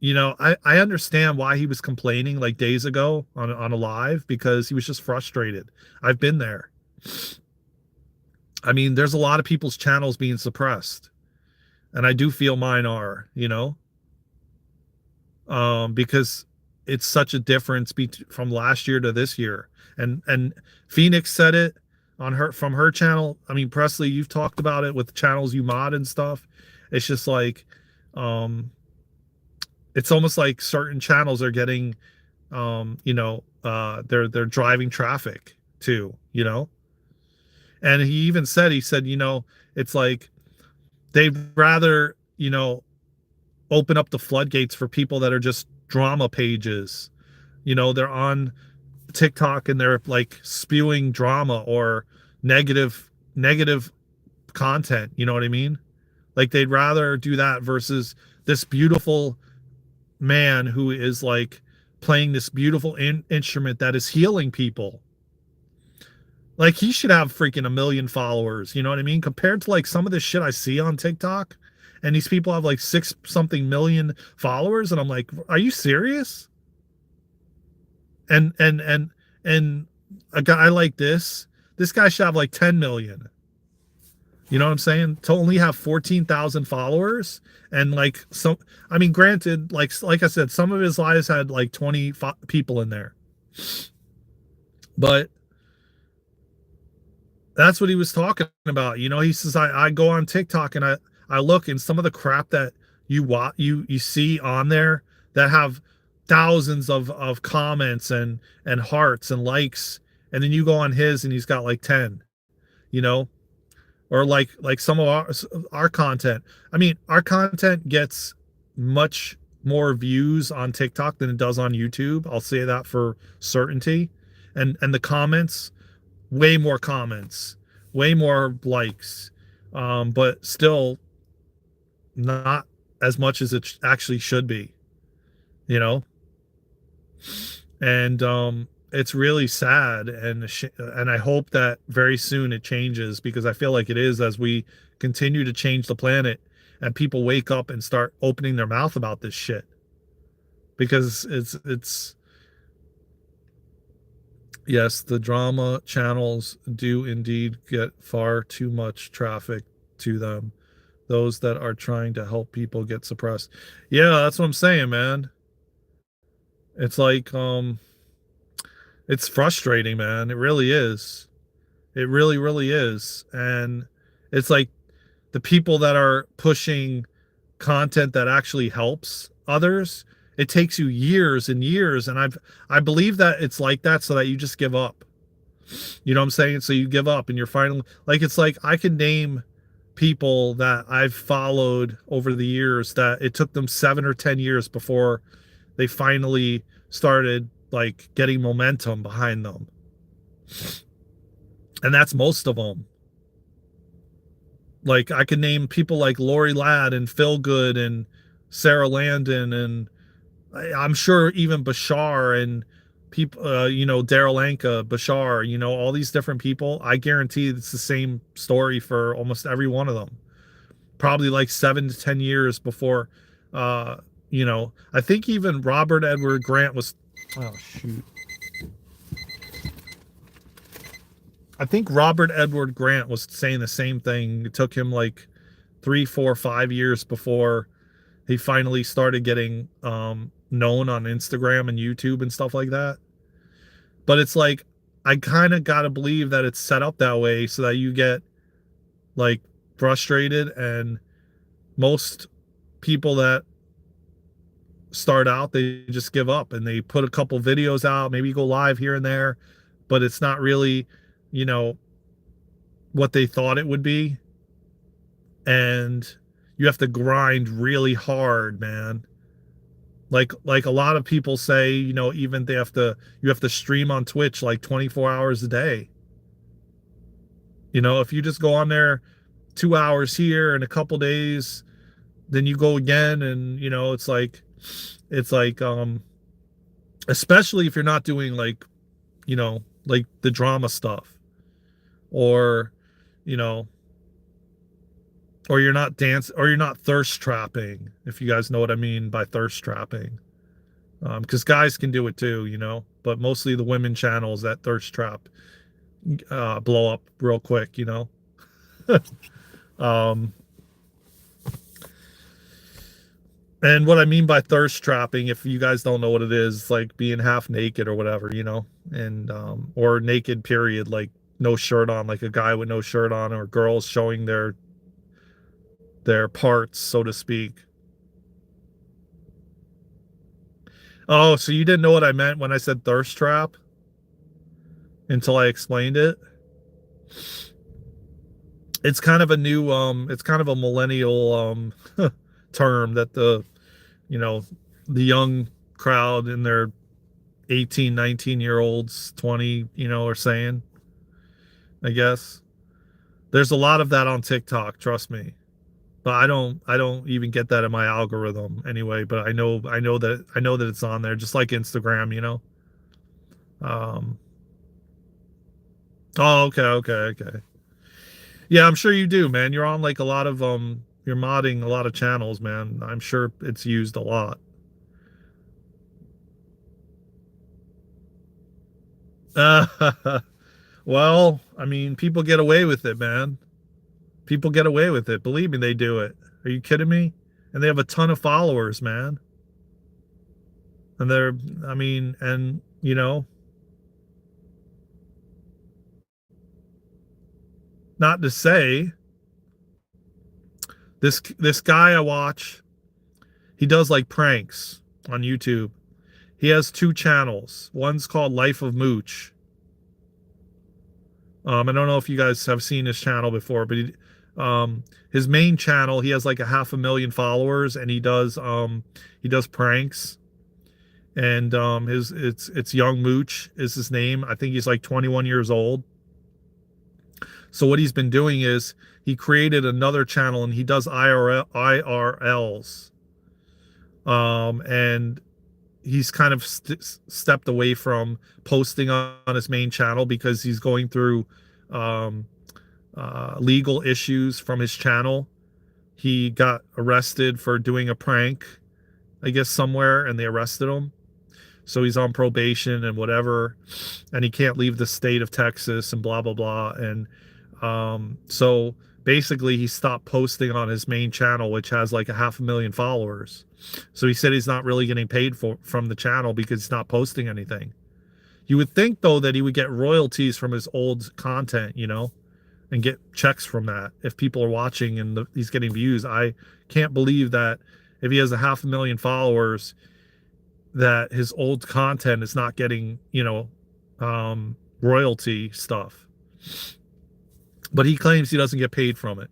I understand why he was complaining like days ago on a live, because he was just frustrated. I've been there. I mean, there's a lot of people's channels being suppressed, and I do feel mine are, because it's such a difference from last year to this year. And Phoenix said it from her channel. I mean, Presley, you've talked about it with channels you mod and stuff. It's just like, it's almost like certain channels are getting, they're driving traffic too, and he even said, it's like they'd rather, open up the floodgates for people that are just drama pages. They're on TikTok and they're like spewing drama or negative content. You know what I mean? Like they'd rather do that versus this beautiful man who is like playing this beautiful instrument that is healing people. Like he should have freaking 1 million followers. You know what I mean? Compared to like some of the shit I see on TikTok, and these people have like 6 something million followers, and I'm like, are you serious? And a guy like this guy should have like 10 million. You know what I'm saying? To only have 14,000 followers and like some, I mean, granted, like I said, some of his lives had like 20 people in there, but that's what he was talking about. You know, he says, I go on TikTok and I look, and some of the crap that you see on there that have thousands of comments and hearts and likes, and then you go on his and he's got like 10, you know, or like some of our content. I mean, our content gets much more views on TikTok than it does on YouTube. I'll say that for certainty. And the comments, way more comments, way more likes, but still not as much as it actually should be, you know. And it's really sad, and I hope that very soon it changes, because I feel like it is, as we continue to change the planet and people wake up and start opening their mouth about this shit, because it's yes, the drama channels do indeed get far too much traffic to them. Those that are trying to help people get suppressed. Yeah, that's what I'm saying, man. It's like it's frustrating, man. It really is. It really, really is. And it's like the people that are pushing content that actually helps others, it takes you years and years. And I believe that it's like that so that you just give up. You know what I'm saying? So you give up and you're finally like, it's like I can name people that I've followed over the years that it took them 7 or 10 years before they finally started like getting momentum behind them. And that's most of them. Like I can name people like Lori Ladd and Phil Good and Sarah Landon, and I'm sure even Bashar and people, you know, Daryl Anka, Bashar, you know, all these different people. I guarantee it's the same story for almost every one of them. Probably like 7 to 10 years before, uh, you know, I think even Robert Edward Grant was, oh shoot. I think Robert Edward Grant was saying the same thing. It took him like 3, 4, 5 years before he finally started getting known on Instagram and YouTube and stuff like that. But it's like I kind of got to believe that it's set up that way so that you get like frustrated, and most people that start out, they just give up and they put a couple videos out, maybe go live here and there, but it's not really, you know, what they thought it would be. And you have to grind really hard, man. Like a lot of people say, you know, even you have to stream on Twitch like 24 hours a day. You know, if you just go on there 2 hours here and a couple days, then you go again, and you know, it's like especially if you're not doing like, you know, like the drama stuff, or you know, or you're not or you're not thirst trapping, if you guys know what I mean by thirst trapping. Because guys can do it too, you know, but mostly the women channels that thirst trap blow up real quick, you know. um, and what I mean by thirst trapping, if you guys don't know what it is, like being half naked or whatever, you know, and or naked period, like no shirt on, like a guy with no shirt on, or girls showing their parts, so to speak. Oh, so you didn't know what I meant when I said thirst trap until I explained it? It's kind of a new it's kind of a millennial term that the, you know, the young crowd in their 18, 19-year-olds, 20, you know, are saying, I guess. There's a lot of that on TikTok, trust me. But I don't even get that in my algorithm anyway, but I know that it's on there, just like Instagram, you know. Um oh, okay. Yeah, I'm sure you do, man. You're on like a lot of you're modding a lot of channels, man. I'm sure it's used a lot. Well, I mean, people get away with it, man. People get away with it. Believe me, they do it. Are you kidding me? And they have a ton of followers, man. And they're, I mean, and not to say this guy I watch, he does like pranks on YouTube. He has two channels. One's called Life of Mooch. I don't know if you guys have seen his channel before, but his main channel, he has like a 500,000 followers, and he does pranks. And it's Young Mooch is his name. I think he's like 21 years old. So what he's been doing is he created another channel, and he does IRLs. And he's kind of stepped away from posting on his main channel because he's going through um, legal issues from his channel. He got arrested for doing a prank, I guess, somewhere, and they arrested him. So he's on probation and whatever, and he can't leave the state of Texas and blah, blah, blah. And so basically he stopped posting on his main channel, which has like a 500,000 followers. So he said he's not really getting paid from the channel because he's not posting anything. You would think, though, that he would get royalties from his old content, and get checks from that if people are watching and he's getting views. I can't believe that if he has a 500,000 followers, that his old content is not getting, royalty stuff. But he claims he doesn't get paid from it.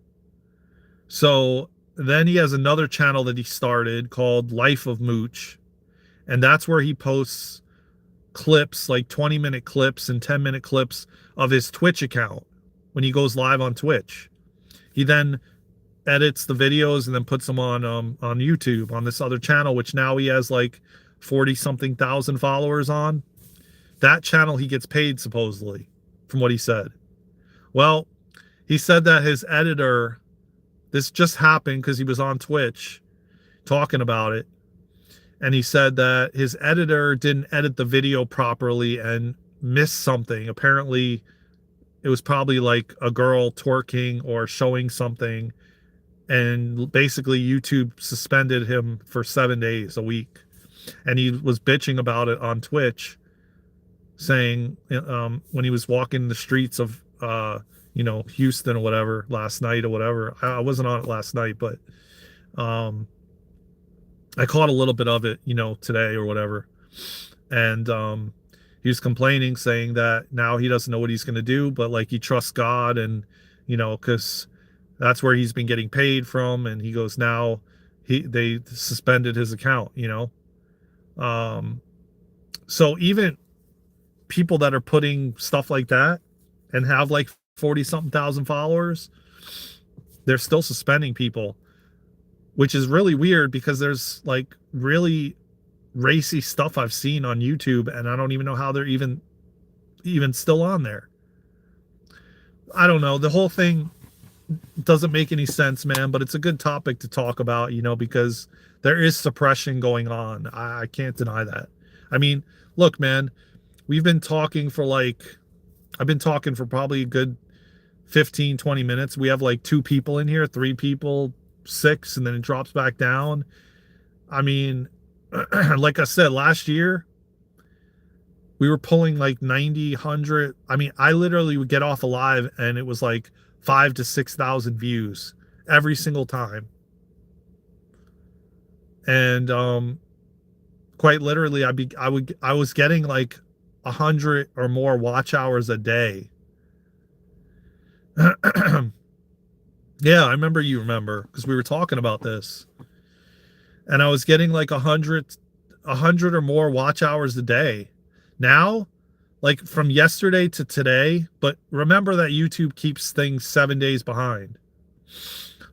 So then he has another channel that he started called Life of Mooch. And that's where he posts clips, like 20-minute clips and 10-minute clips of his Twitch account when he goes live on Twitch. He then edits the videos and then puts them on YouTube on this other channel, which now he has like 40 something thousand followers on. That channel he gets paid, supposedly, from what he said. Well, he said that his editor, this just happened because he was on Twitch talking about it. And he said that his editor didn't edit the video properly and missed something. Apparently, it was probably like a girl twerking or showing something. And basically, YouTube suspended him for 7 days a week. And he was bitching about it on Twitch, saying when he was walking the streets of Houston or whatever last night or whatever. I wasn't on it last night, but I caught a little bit of it, today or whatever. And he was complaining, saying that now he doesn't know what he's going to do, but like he trusts God, and because that's where he's been getting paid from. And he goes, now they suspended his account. So even people that are putting stuff like that and have like 40 something thousand followers, they're still suspending people, which is really weird because there's like really racy stuff I've seen on YouTube, and I don't even know how they're even still on there. I don't know. The whole thing doesn't make any sense, man, but it's a good topic to talk about, because there is suppression going on. I can't deny that. I mean, look, man, I've been talking for probably a good 15, 20 minutes. We have like 2 people in here, 3 people, 6, and then it drops back down. I mean, like I said, last year, we were pulling like 90, 100. I mean, I literally would get off a live and it was like 5,000 to 6,000 views every single time. And quite literally, I was getting like 100 or more watch hours a day. Yeah, I remember, you remember, because we were talking about this. And I was getting like 100 or more watch hours a day. Now, like from yesterday to today, but remember that YouTube keeps things 7 days behind.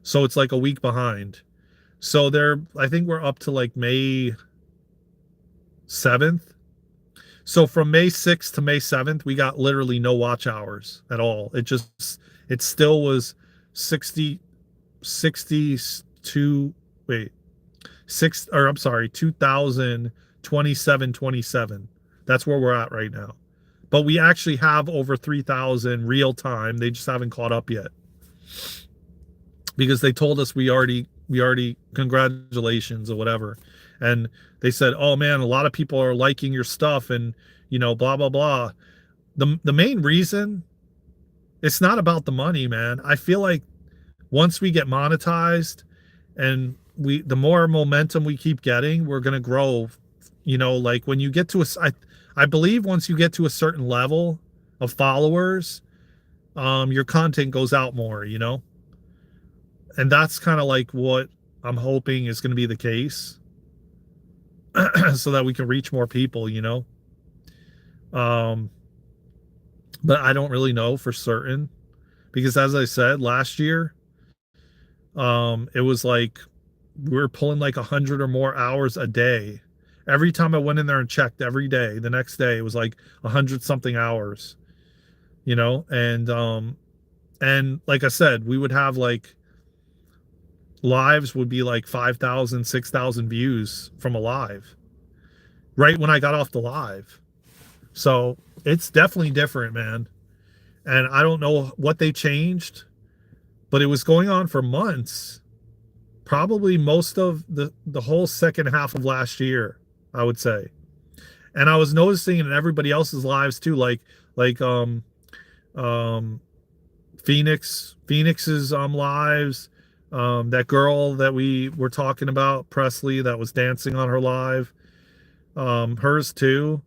So it's like a week behind. So I think we're up to like May 7th. So from May 6th to May 7th, we got literally no watch hours at all. It still was 2027. That's where we're at right now. but we actually have over 3,000 real time. They just haven't caught up yet because they told us we already congratulations or whatever. And they said, oh man, a lot of people are liking your stuff and blah blah blah. The main reason, it's not about the money, man. I feel like once we get monetized and the more momentum we keep getting, we're going to grow. Like when you get to I believe once you get to a certain level of followers, your content goes out more, and that's kind of like what I'm hoping is going to be the case. So that we can reach more people, um but I don't really know for certain because, as I said, last year it was like we were pulling like 100 or more hours a day. Every time I went in there and checked every day, the next day it was like 100 something hours, and like I said, we would have like lives would be like 5,000, 6,000 views from a live right when I got off the live. So it's definitely different, man. And I don't know what they changed, but it was going on for months, probably most of the whole second half of last year, I would say. And I was noticing in everybody else's lives too, like um Phoenix's lives, that girl that we were talking about, Presley, that was dancing on her live, hers too.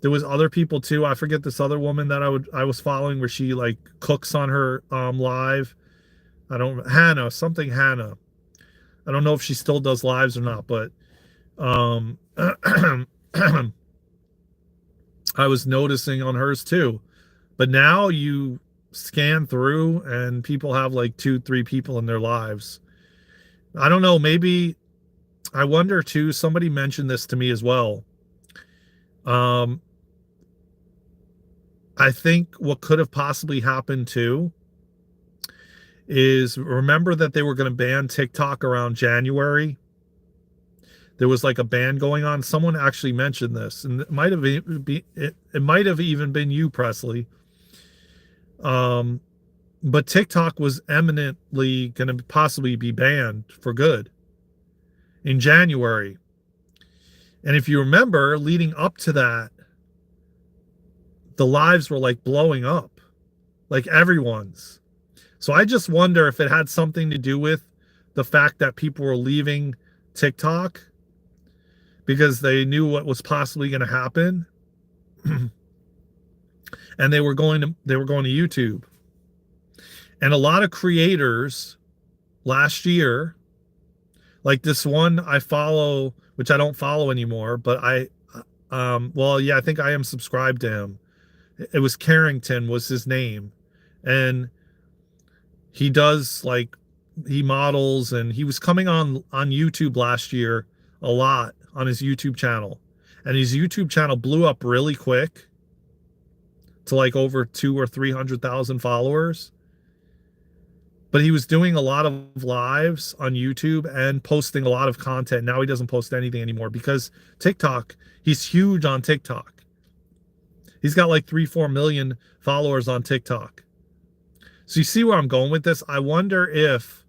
There was other people too. I forget this other woman that I was following where she like cooks on her live. I don't Hannah. I don't know if she still does lives or not, but I was noticing on hers too. But now you scan through and people have like 2, 3 people in their lives. I don't know, maybe I wonder too, somebody mentioned this to me as well. I think what could have possibly happened too is, remember that they were going to ban TikTok around January. There was like a ban going on. Someone actually mentioned this, and it might have even been you, Presley. But TikTok was eminently going to possibly be banned for good in January. And if you remember, leading up to that, the lives were like blowing up, like everyone's. So I just wonder if it had something to do with the fact that people were leaving TikTok because they knew what was possibly going to happen. And they were going to YouTube. And a lot of creators last year, like this one I follow, which I don't follow anymore, but I think I am subscribed to him. It was Carrington was his name. And he does he models, and he was coming on YouTube last year a lot on his YouTube channel. And his YouTube channel blew up really quick to like over 200,000 or 300,000 followers. But he was doing a lot of lives on YouTube and posting a lot of content. Now he doesn't post anything anymore because TikTok, he's huge on TikTok. He's got like 3-4 million followers on TikTok. So you see where I'm going with this? I wonder if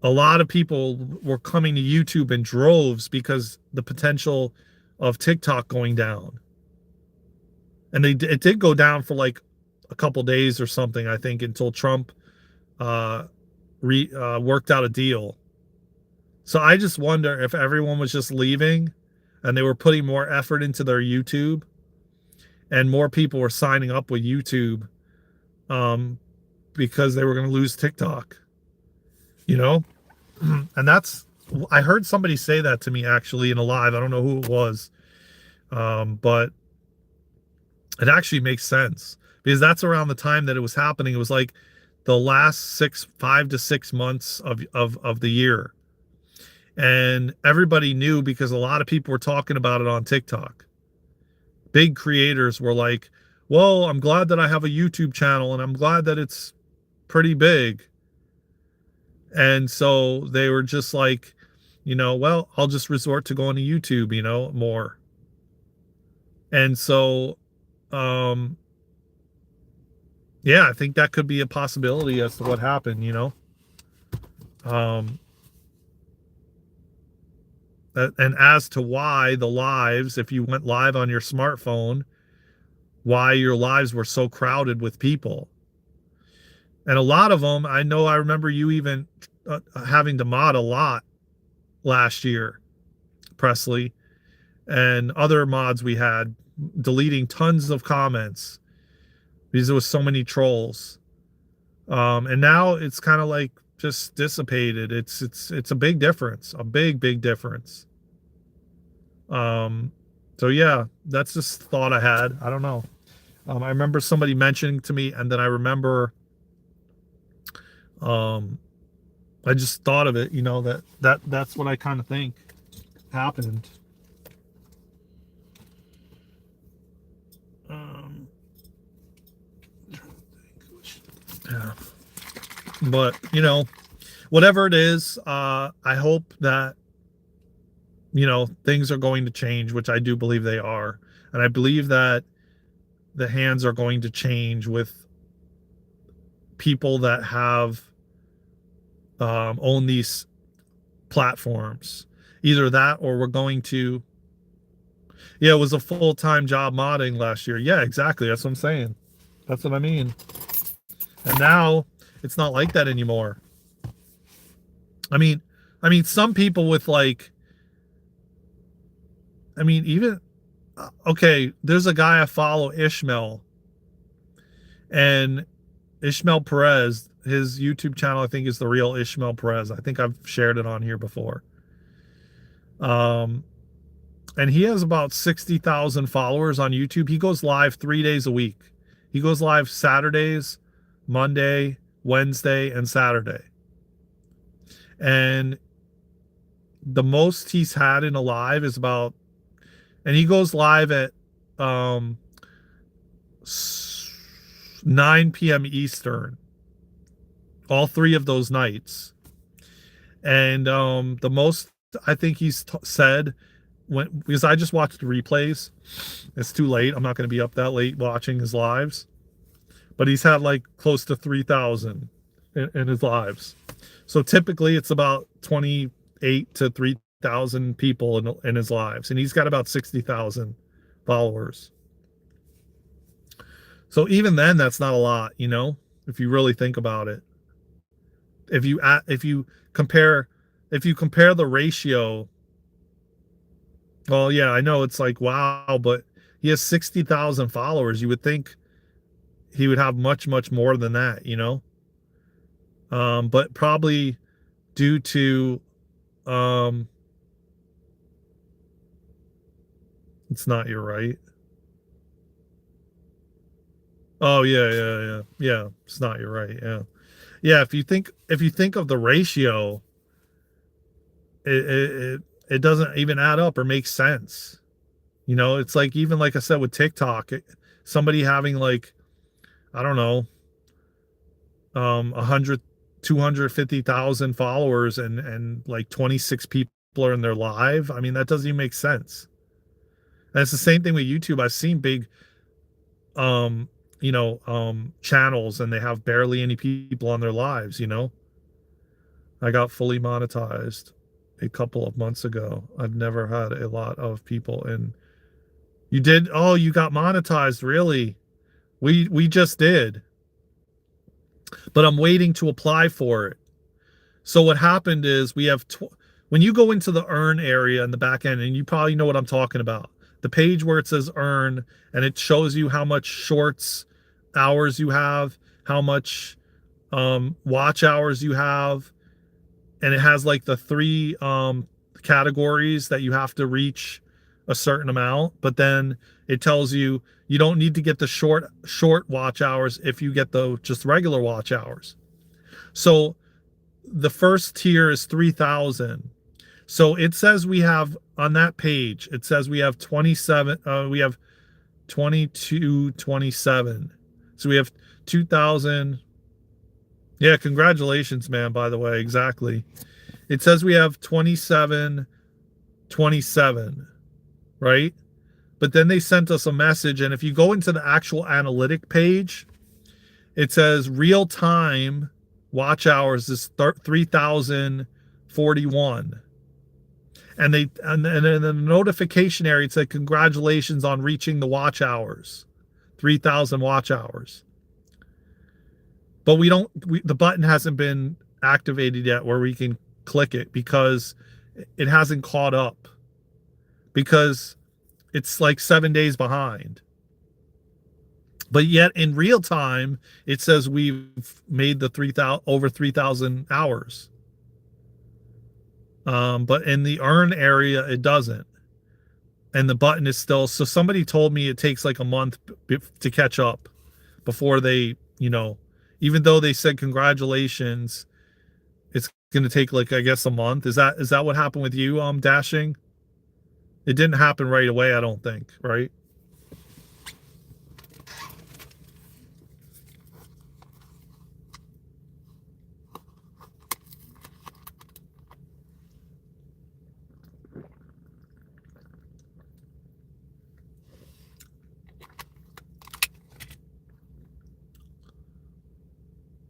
a lot of people were coming to YouTube in droves because the potential of TikTok going down. And it did go down for like a couple days or something, I think, until Trump worked out a deal. So I just wonder if everyone was just leaving and they were putting more effort into their YouTube, and more people were signing up with YouTube because they were going to lose TikTok, and I heard somebody say that to me actually in a live. I don't know who it was, but it actually makes sense because that's around the time that it was happening. It was like the last 5 to 6 months of the year. And everybody knew because a lot of people were talking about it on TikTok. Big creators were like, well, I'm glad that I have a YouTube channel and I'm glad that it's pretty big. And so they were just like, well, I'll just resort to going to YouTube, more. And so yeah, I think that could be a possibility as to what happened, you know. Um, and as to why the lives, if you went live on your smartphone, why your lives were so crowded with people. And a lot of them, I know, I remember you even having to mod a lot last year, Presley, and other mods we had, deleting tons of comments because there was so many trolls. And now it's kind of like just dissipated. It's a big difference, a big difference. Um, so yeah, that's just thought I had. I don't know. I remember somebody mentioning to me, and then I remember, um, I just thought of it. You know, that's what I kind of think happened. Um, yeah, but you know, whatever it is, I hope that, you know, things are going to change, which I do believe they are, and I believe that the hands are going to change with people that have own these platforms. Either that, or we're going to. Yeah, it was a full-time job modding last year. Yeah, exactly. That's what I'm saying. That's what I mean. And now it's not like that anymore. I mean, some people with like, even okay, there's a guy I follow, Ishmael, and Ishmael Perez, his YouTube channel, I think, is the real Ishmael Perez. I think I've shared it on here before. And he has about 60,000 followers on YouTube. He goes live 3 days a week. He goes live Saturdays, Monday, Wednesday, and Saturday. And the most he's had in a live is about, and he goes live at 9 p.m. Eastern, all 3 of those nights. And the most I think he's said, because I just watched the replays, it's too late. I'm not going to be up that late watching his lives, but he's had like close to 3,000 in his lives. So typically it's about 28 to 3,000 people in his lives, and he's got about 60,000 followers. So even then, that's not a lot, you know, if you really think about it. If you compare the ratio, well, yeah, I know it's like, wow, but he has 60,000 followers. You would think he would have much more than that, you know. But probably due to it's not your right. Oh yeah. It's not your right. Yeah, yeah. If you think of the ratio, it doesn't even add up or make sense. You know, it's like, even like I said with TikTok, somebody having like, I don't know, 100, 250,000 followers, and like 26 people are in their live. I mean, that doesn't even make sense. And it's the same thing with YouTube. I've seen big, channels, and they have barely any people on their lives, you know. I got fully monetized a couple of months ago. I've never had a lot of people in. You did? Oh, you got monetized, really? We just did. But I'm waiting to apply for it. So what happened is, we have when you go into the earn area in the back end, and you probably know what I'm talking about. The page where it says earn, and it shows you how much shorts hours you have, how much watch hours you have, and it has like the 3 categories that you have to reach a certain amount, but then it tells you you don't need to get the short watch hours if you get the just regular watch hours. So the first tier is 3,000. So it says we have, on that page, it says we have 27, we have 2227. So we have 2,000. Yeah, congratulations, man, by the way. Exactly. It says we have 2727, right? But then they sent us a message, and if you go into the actual analytic page, it says real time watch hours is 3,041. And in the notification area, it said congratulations on reaching the watch hours, 3,000 watch hours. But the button hasn't been activated yet where we can click it because it hasn't caught up, because it's like 7 days behind. But yet in real time, it says we've made the over 3,000 hours. But in the earn area, it doesn't. And the button is still, so somebody told me it takes like a month to catch up before they, even though they said congratulations, it's going to take like, I guess, a month. Is that what happened with you, Dashing? It didn't happen right away, I don't think, right?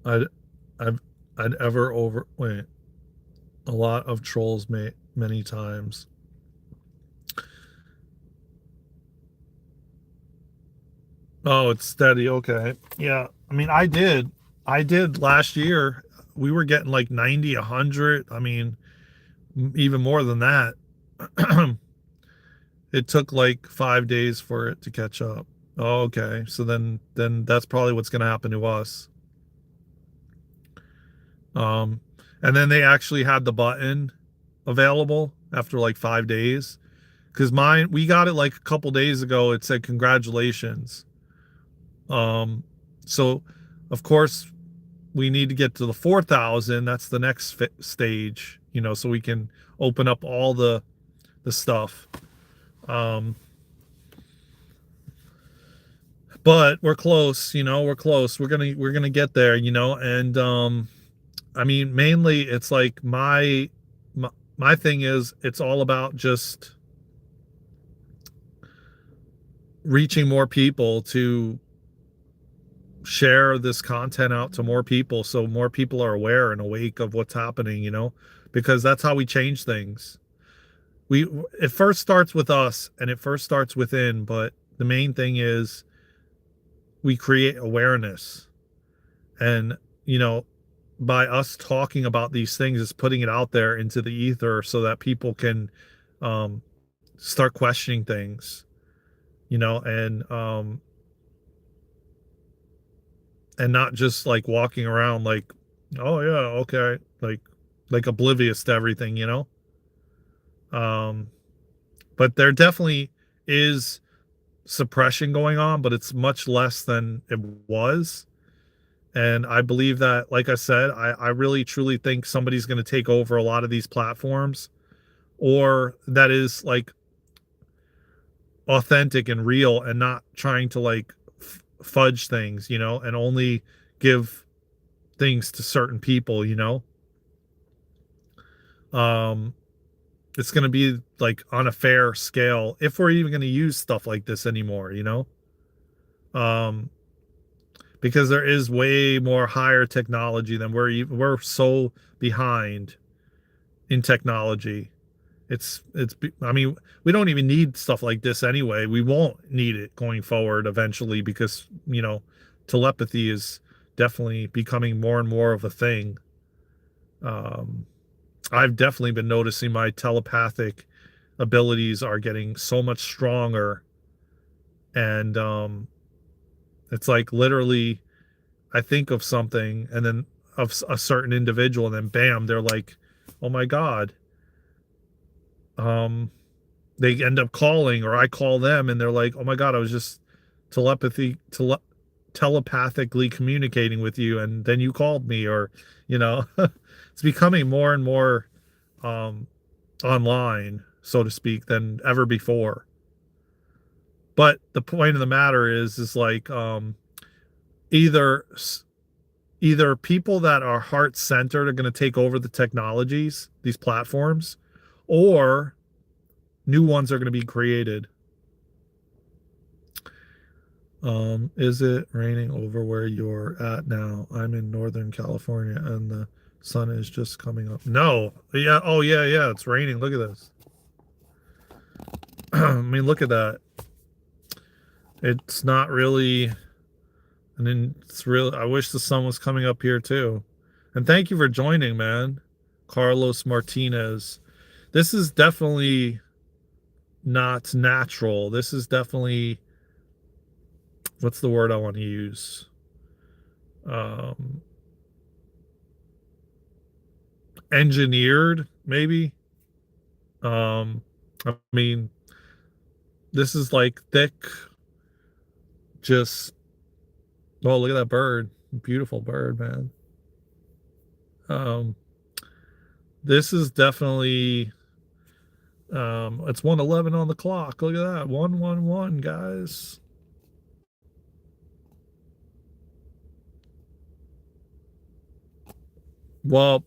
I'd I've I'd ever over wait a lot of trolls many times. Oh, it's steady. Okay. Yeah. I mean, I did last year. We were getting like 90, 100. I mean, even more than that. It took like 5 days for it to catch up. Oh, okay. So then that's probably what's going to happen to us. And then they actually had the button available after like 5 days. Because we got it like a couple days ago. It said congratulations. So of course we need to get to the 4,000. That's the next stage, so we can open up all the stuff. But we're close, we're close. We're gonna get there, and I mean, mainly it's like my thing is it's all about just reaching more people to share this content out to more people, so more people are aware and awake of what's happening, because that's how we change things. It first starts with us, and it first starts within, but the main thing is we create awareness. And by us talking about these things, is putting it out there into the ether so that people can start questioning things, and not just like walking around like, oh yeah, okay, like oblivious to everything, but there definitely is suppression going on, but it's much less than it was. And I believe that, like I said, I really truly think somebody's going to take over a lot of these platforms, or that is like authentic and real and not trying to like fudge things, and only give things to certain people, it's going to be like on a fair scale, if we're even going to use stuff like this anymore, because there is way more higher technology than we're so behind in technology. I mean, we don't even need stuff like this anyway. We won't need it going forward eventually, because telepathy is definitely becoming more and more of a thing. I've definitely been noticing my telepathic abilities are getting so much stronger, and it's like literally I think of something, and then of a certain individual, and then bam, they're like, oh my God. They end up calling, or I call them, and they're like, oh my God, I was just telepathically communicating with you, and then you called me, or it's becoming more and more online, so to speak, than ever before. But the point of the matter is like either people that are heart centered are going to take over the technologies, these platforms, or new ones are going to be created. Is it raining over where you're at now? I'm in Northern California and the sun is just coming up. No. Yeah. Oh, yeah, yeah. It's raining. Look at this. I mean, look at that. It's not really, and then it's real. I wish the sun was coming up here too. And thank you for joining, man. Carlos Martinez. This is definitely not natural. This is definitely, what's the word I want to use? Um, Engineered, maybe. I mean, this is like thick, just, oh, look at that bird. Beautiful bird, man. Um, this is definitely, it's 1:11 on the clock. Look at that. 111, guys. Well,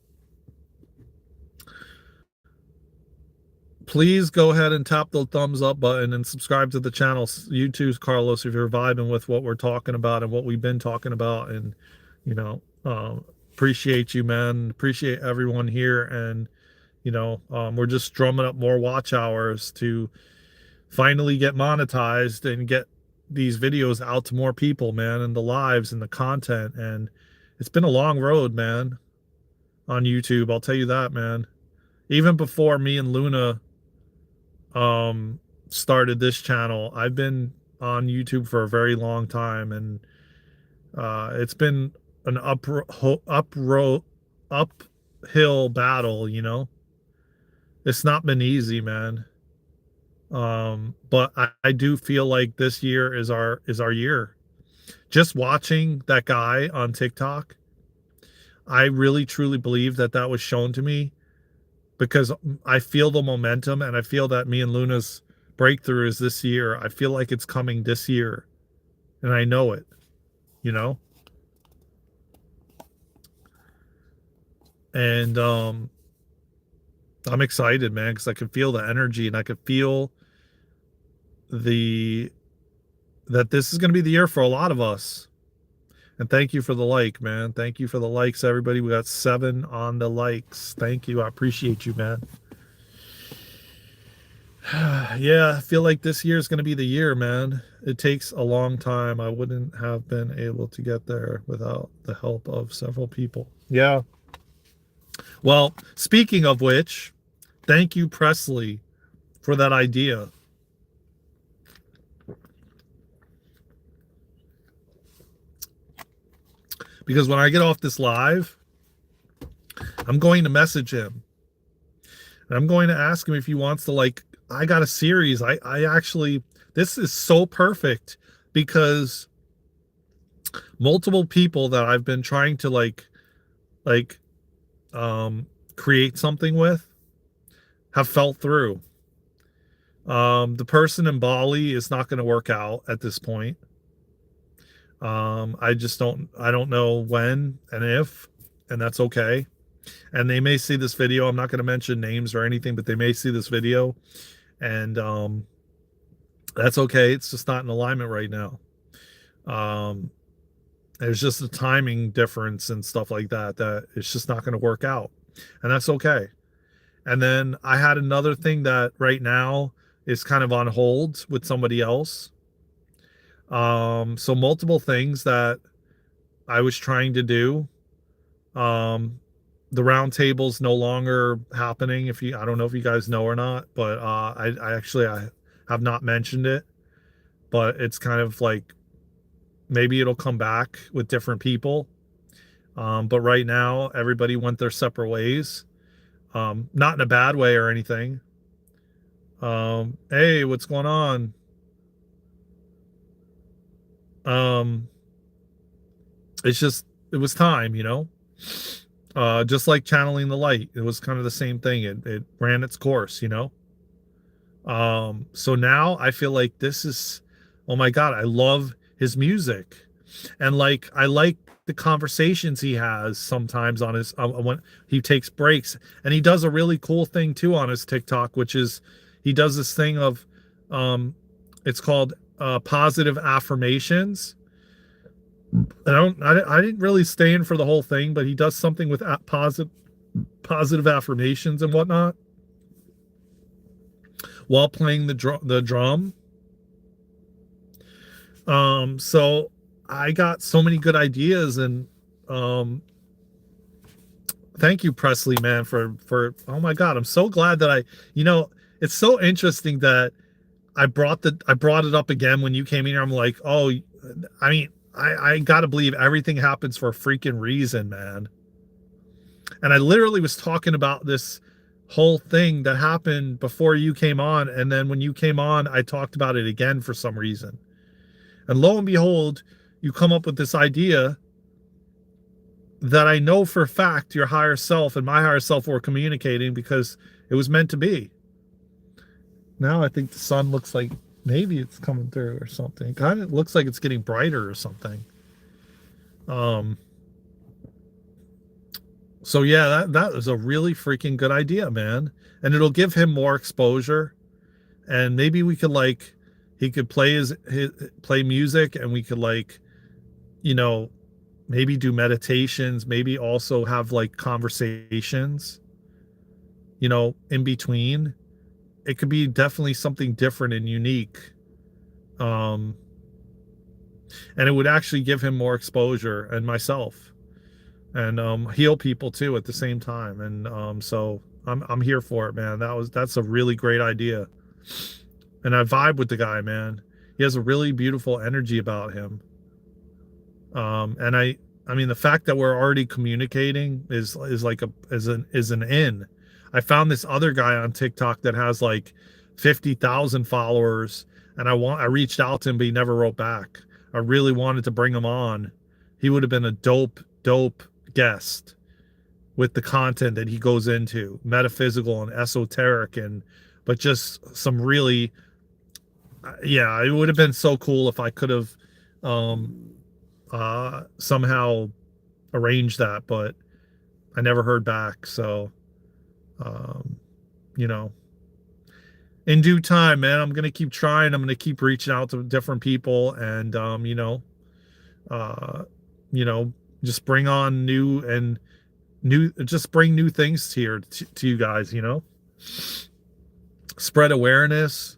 please go ahead and tap the thumbs up button and subscribe to the channel. You too, Carlos, if you're vibing with what we're talking about and what we've been talking about. And, you know, appreciate you, man. Appreciate everyone here. And, you know, we're just drumming up more watch hours to finally get monetized and get these videos out to more people, man, and the lives and the content. And it's been a long road, man, on YouTube. I'll tell you that, man. Even before me and Luna started this channel, I've been on YouTube for a very long time, and it's been an uphill battle, you know. It's not been easy, man. But I do feel like this year is our year. Just watching that guy on TikTok, I really truly believe that that was shown to me, because I feel the momentum, and I feel that me and Luna's breakthrough is this year. I feel like it's coming this year, and I know it, you know? And I'm excited, man, because I can feel the energy, and I can feel the that this is going to be the year for a lot of us. And thank you for the like, man. Thank you for the likes, everybody. We got 7 on the likes. Thank you. I appreciate you, man. Yeah, I feel like this year is going to be the year, man. It takes a long time. I wouldn't have been able to get there without the help of several people. Yeah. Well, speaking of which, thank you, Presley, for that idea. Because when I get off this live, I'm going to message him. And I'm going to ask him if he wants to, like, I got a series. I actually, this is so perfect, because multiple people that I've been trying to create something with have fell through. The person in Bali is not going to work out at this point. I don't know when and if, and that's okay. And they may see this video. I'm not going to mention names or anything, but they may see this video, and that's okay. It's just not in alignment right now. There's just a timing difference and stuff like that it's just not going to work out, and that's okay. And then I had another thing that right now is kind of on hold with somebody else. So multiple things that I was trying to do. The round table's no longer happening. I don't know if you guys know or not, but I have not mentioned it, but it's kind of like, maybe it'll come back with different people. But right now everybody went their separate ways. Not in a bad way or anything. Hey, what's going on? It's just, it was time, you know. Just like channeling the light, it was kind of the same thing. It ran its course, you know. So now I feel like this is, oh my God, I love his music, and like I like the conversations he has sometimes on his when he takes breaks, and he does a really cool thing too on his TikTok, which is he does this thing of it's called positive affirmations. I didn't really stay in for the whole thing, but he does something with positive affirmations and whatnot while playing the drum. So I got so many good ideas, and thank you, Presley, man, for oh my God, I'm so glad that it's so interesting that I brought it up again when you came in here. I'm like, oh, I mean, I gotta believe everything happens for a freaking reason, man. And I literally was talking about this whole thing that happened before you came on, and then when you came on, I talked about it again for some reason. And lo and behold, you come up with this idea that I know for a fact your higher self and my higher self were communicating, because it was meant to be. Now I think the sun looks like maybe it's coming through or something. Kind of looks like it's getting brighter or something. So yeah, that was a really freaking good idea, man. And it'll give him more exposure. And maybe we could he could play play music, and we could maybe do meditations, maybe also have conversations, in between. It could be definitely something different and unique. And it would actually give him more exposure, and myself, and heal people too at the same time. And so I'm here for it, man. That's a really great idea. And I vibe with the guy, man. He has a really beautiful energy about him. And I mean, the fact that we're already communicating is an in. I found this other guy on TikTok that has 50,000 followers, and I reached out to him, but he never wrote back. I really wanted to bring him on. He would have been a dope guest with the content that he goes into, metaphysical and esoteric, but just some really, yeah, it would have been so cool if I could have somehow arranged that, but I never heard back. So, in due time, man, I'm going to keep trying. I'm going to keep reaching out to different people, and, just bring on just bring new things here to you guys, spread awareness,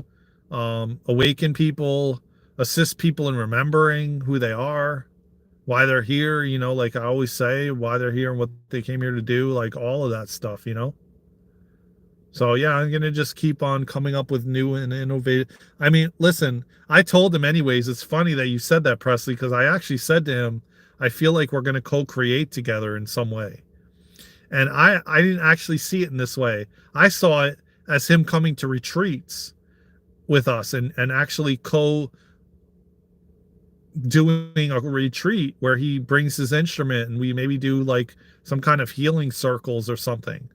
awaken people, assist people in remembering who they are, why they're here, like I always say, why they're here and what they came here to do, all of that stuff, So yeah, I'm going to just keep on coming up with new and innovative. I mean, listen, I told him anyways, it's funny that you said that, Presley, because I actually said to him, I feel like we're going to co-create together in some way. And I didn't actually see it in this way. I saw it as him coming to retreats with us and actually doing a retreat where he brings his instrument and we maybe do some kind of healing circles or something.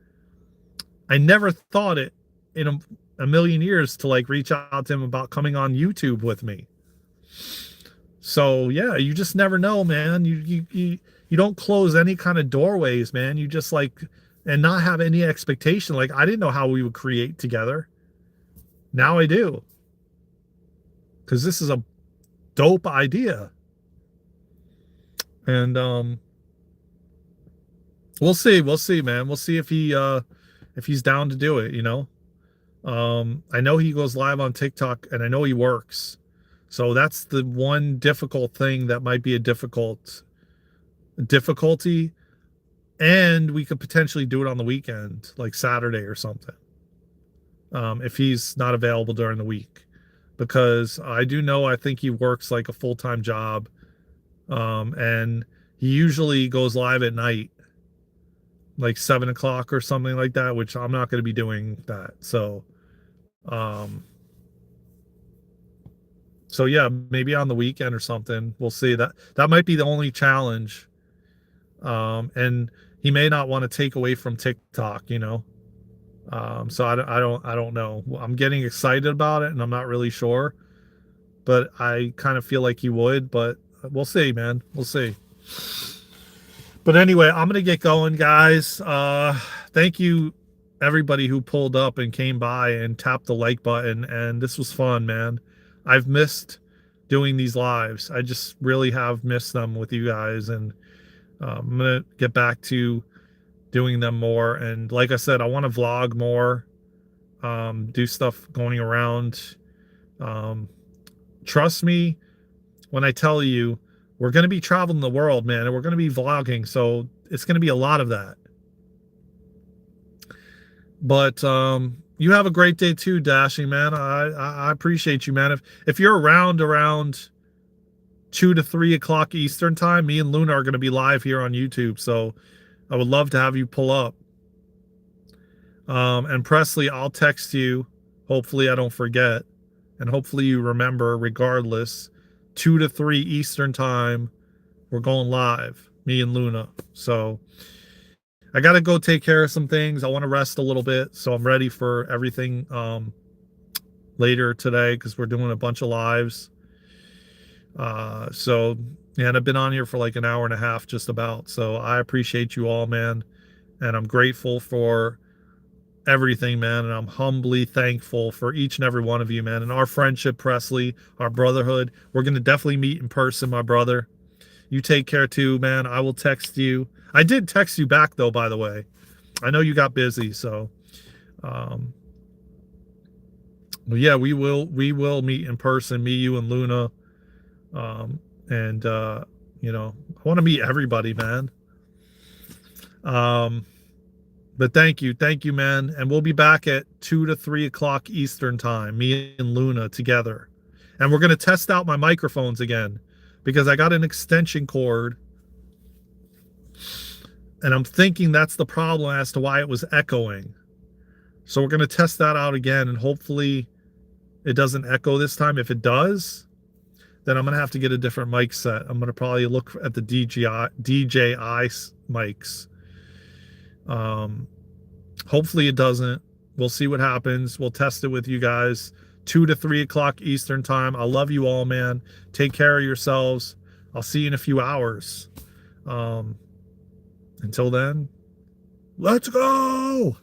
I never thought it in a million years to reach out to him about coming on YouTube with me. So yeah, you just never know, man. You don't close any kind of doorways, man. You just and not have any expectation. I didn't know how we would create together. Now I do. Because this is a dope idea. And we'll see, man. We'll see if he's down to do it, I know he goes live on TikTok, and I know he works. So that's the one difficult thing that might be a difficulty. And we could potentially do it on the weekend, like Saturday or something, if he's not available during the week. Because I think he works a full-time job. And he usually goes live at night, 7 o'clock or something like that, which I'm not going to be doing that. So yeah, maybe on the weekend or something. We'll see. That might be the only challenge. And he may not want to take away from TikTok, so I don't know. I'm getting excited about it, and I'm not really sure, but I kind of feel like he would, but we'll see, man. We'll see. But anyway, I'm going to get going, guys. Thank you, everybody who pulled up and came by and tapped the like button. And this was fun, man. I've missed doing these lives. I just really have missed them with you guys, and I'm gonna get back to doing them more. And like I said, I want to vlog more, do stuff going around. Um, Trust me when I tell you we're going to be traveling the world, man, and we're going to be vlogging. So it's going to be a lot of that. But you have a great day too, Dashing, man. I appreciate you, man. If you're around 2 to 3 o'clock Eastern time, me and Luna are going to be live here on YouTube. So I would love to have you pull up. And Presley, I'll text you. Hopefully I don't forget. And hopefully you remember, regardless, 2 to 3 Eastern time, we're going live, me and Luna. So I got to go take care of some things. I want to rest a little bit. So I'm ready for everything later today, because we're doing a bunch of lives. And I've been on here for like an hour and a half just about. So I appreciate you all, man. And I'm grateful for everything, man. And I'm humbly thankful for each and every one of you, man. And our friendship, Presley, our brotherhood. We're going to definitely meet in person, my brother. You take care too, man. I will text you. I did text you back though, by the way. I know you got busy, so but yeah, we will meet in person, me, you, and Luna. And you know, I want to meet everybody, man. But thank you, man. And we'll be back at 2 to 3 o'clock Eastern time, me and Luna together. And we're gonna test out my microphones again, because I got an extension cord, and I'm thinking that's the problem as to why it was echoing. So we're gonna test that out again, and hopefully it doesn't echo this time. If it does, then I'm gonna have to get a different mic set. I'm gonna probably look at the DJI mics. Hopefully it doesn't. We'll see what happens. We'll test it with you guys. 2 to 3 o'clock Eastern time. I love you all, man. Take care of yourselves. I'll see you in a few hours. Until then, let's go.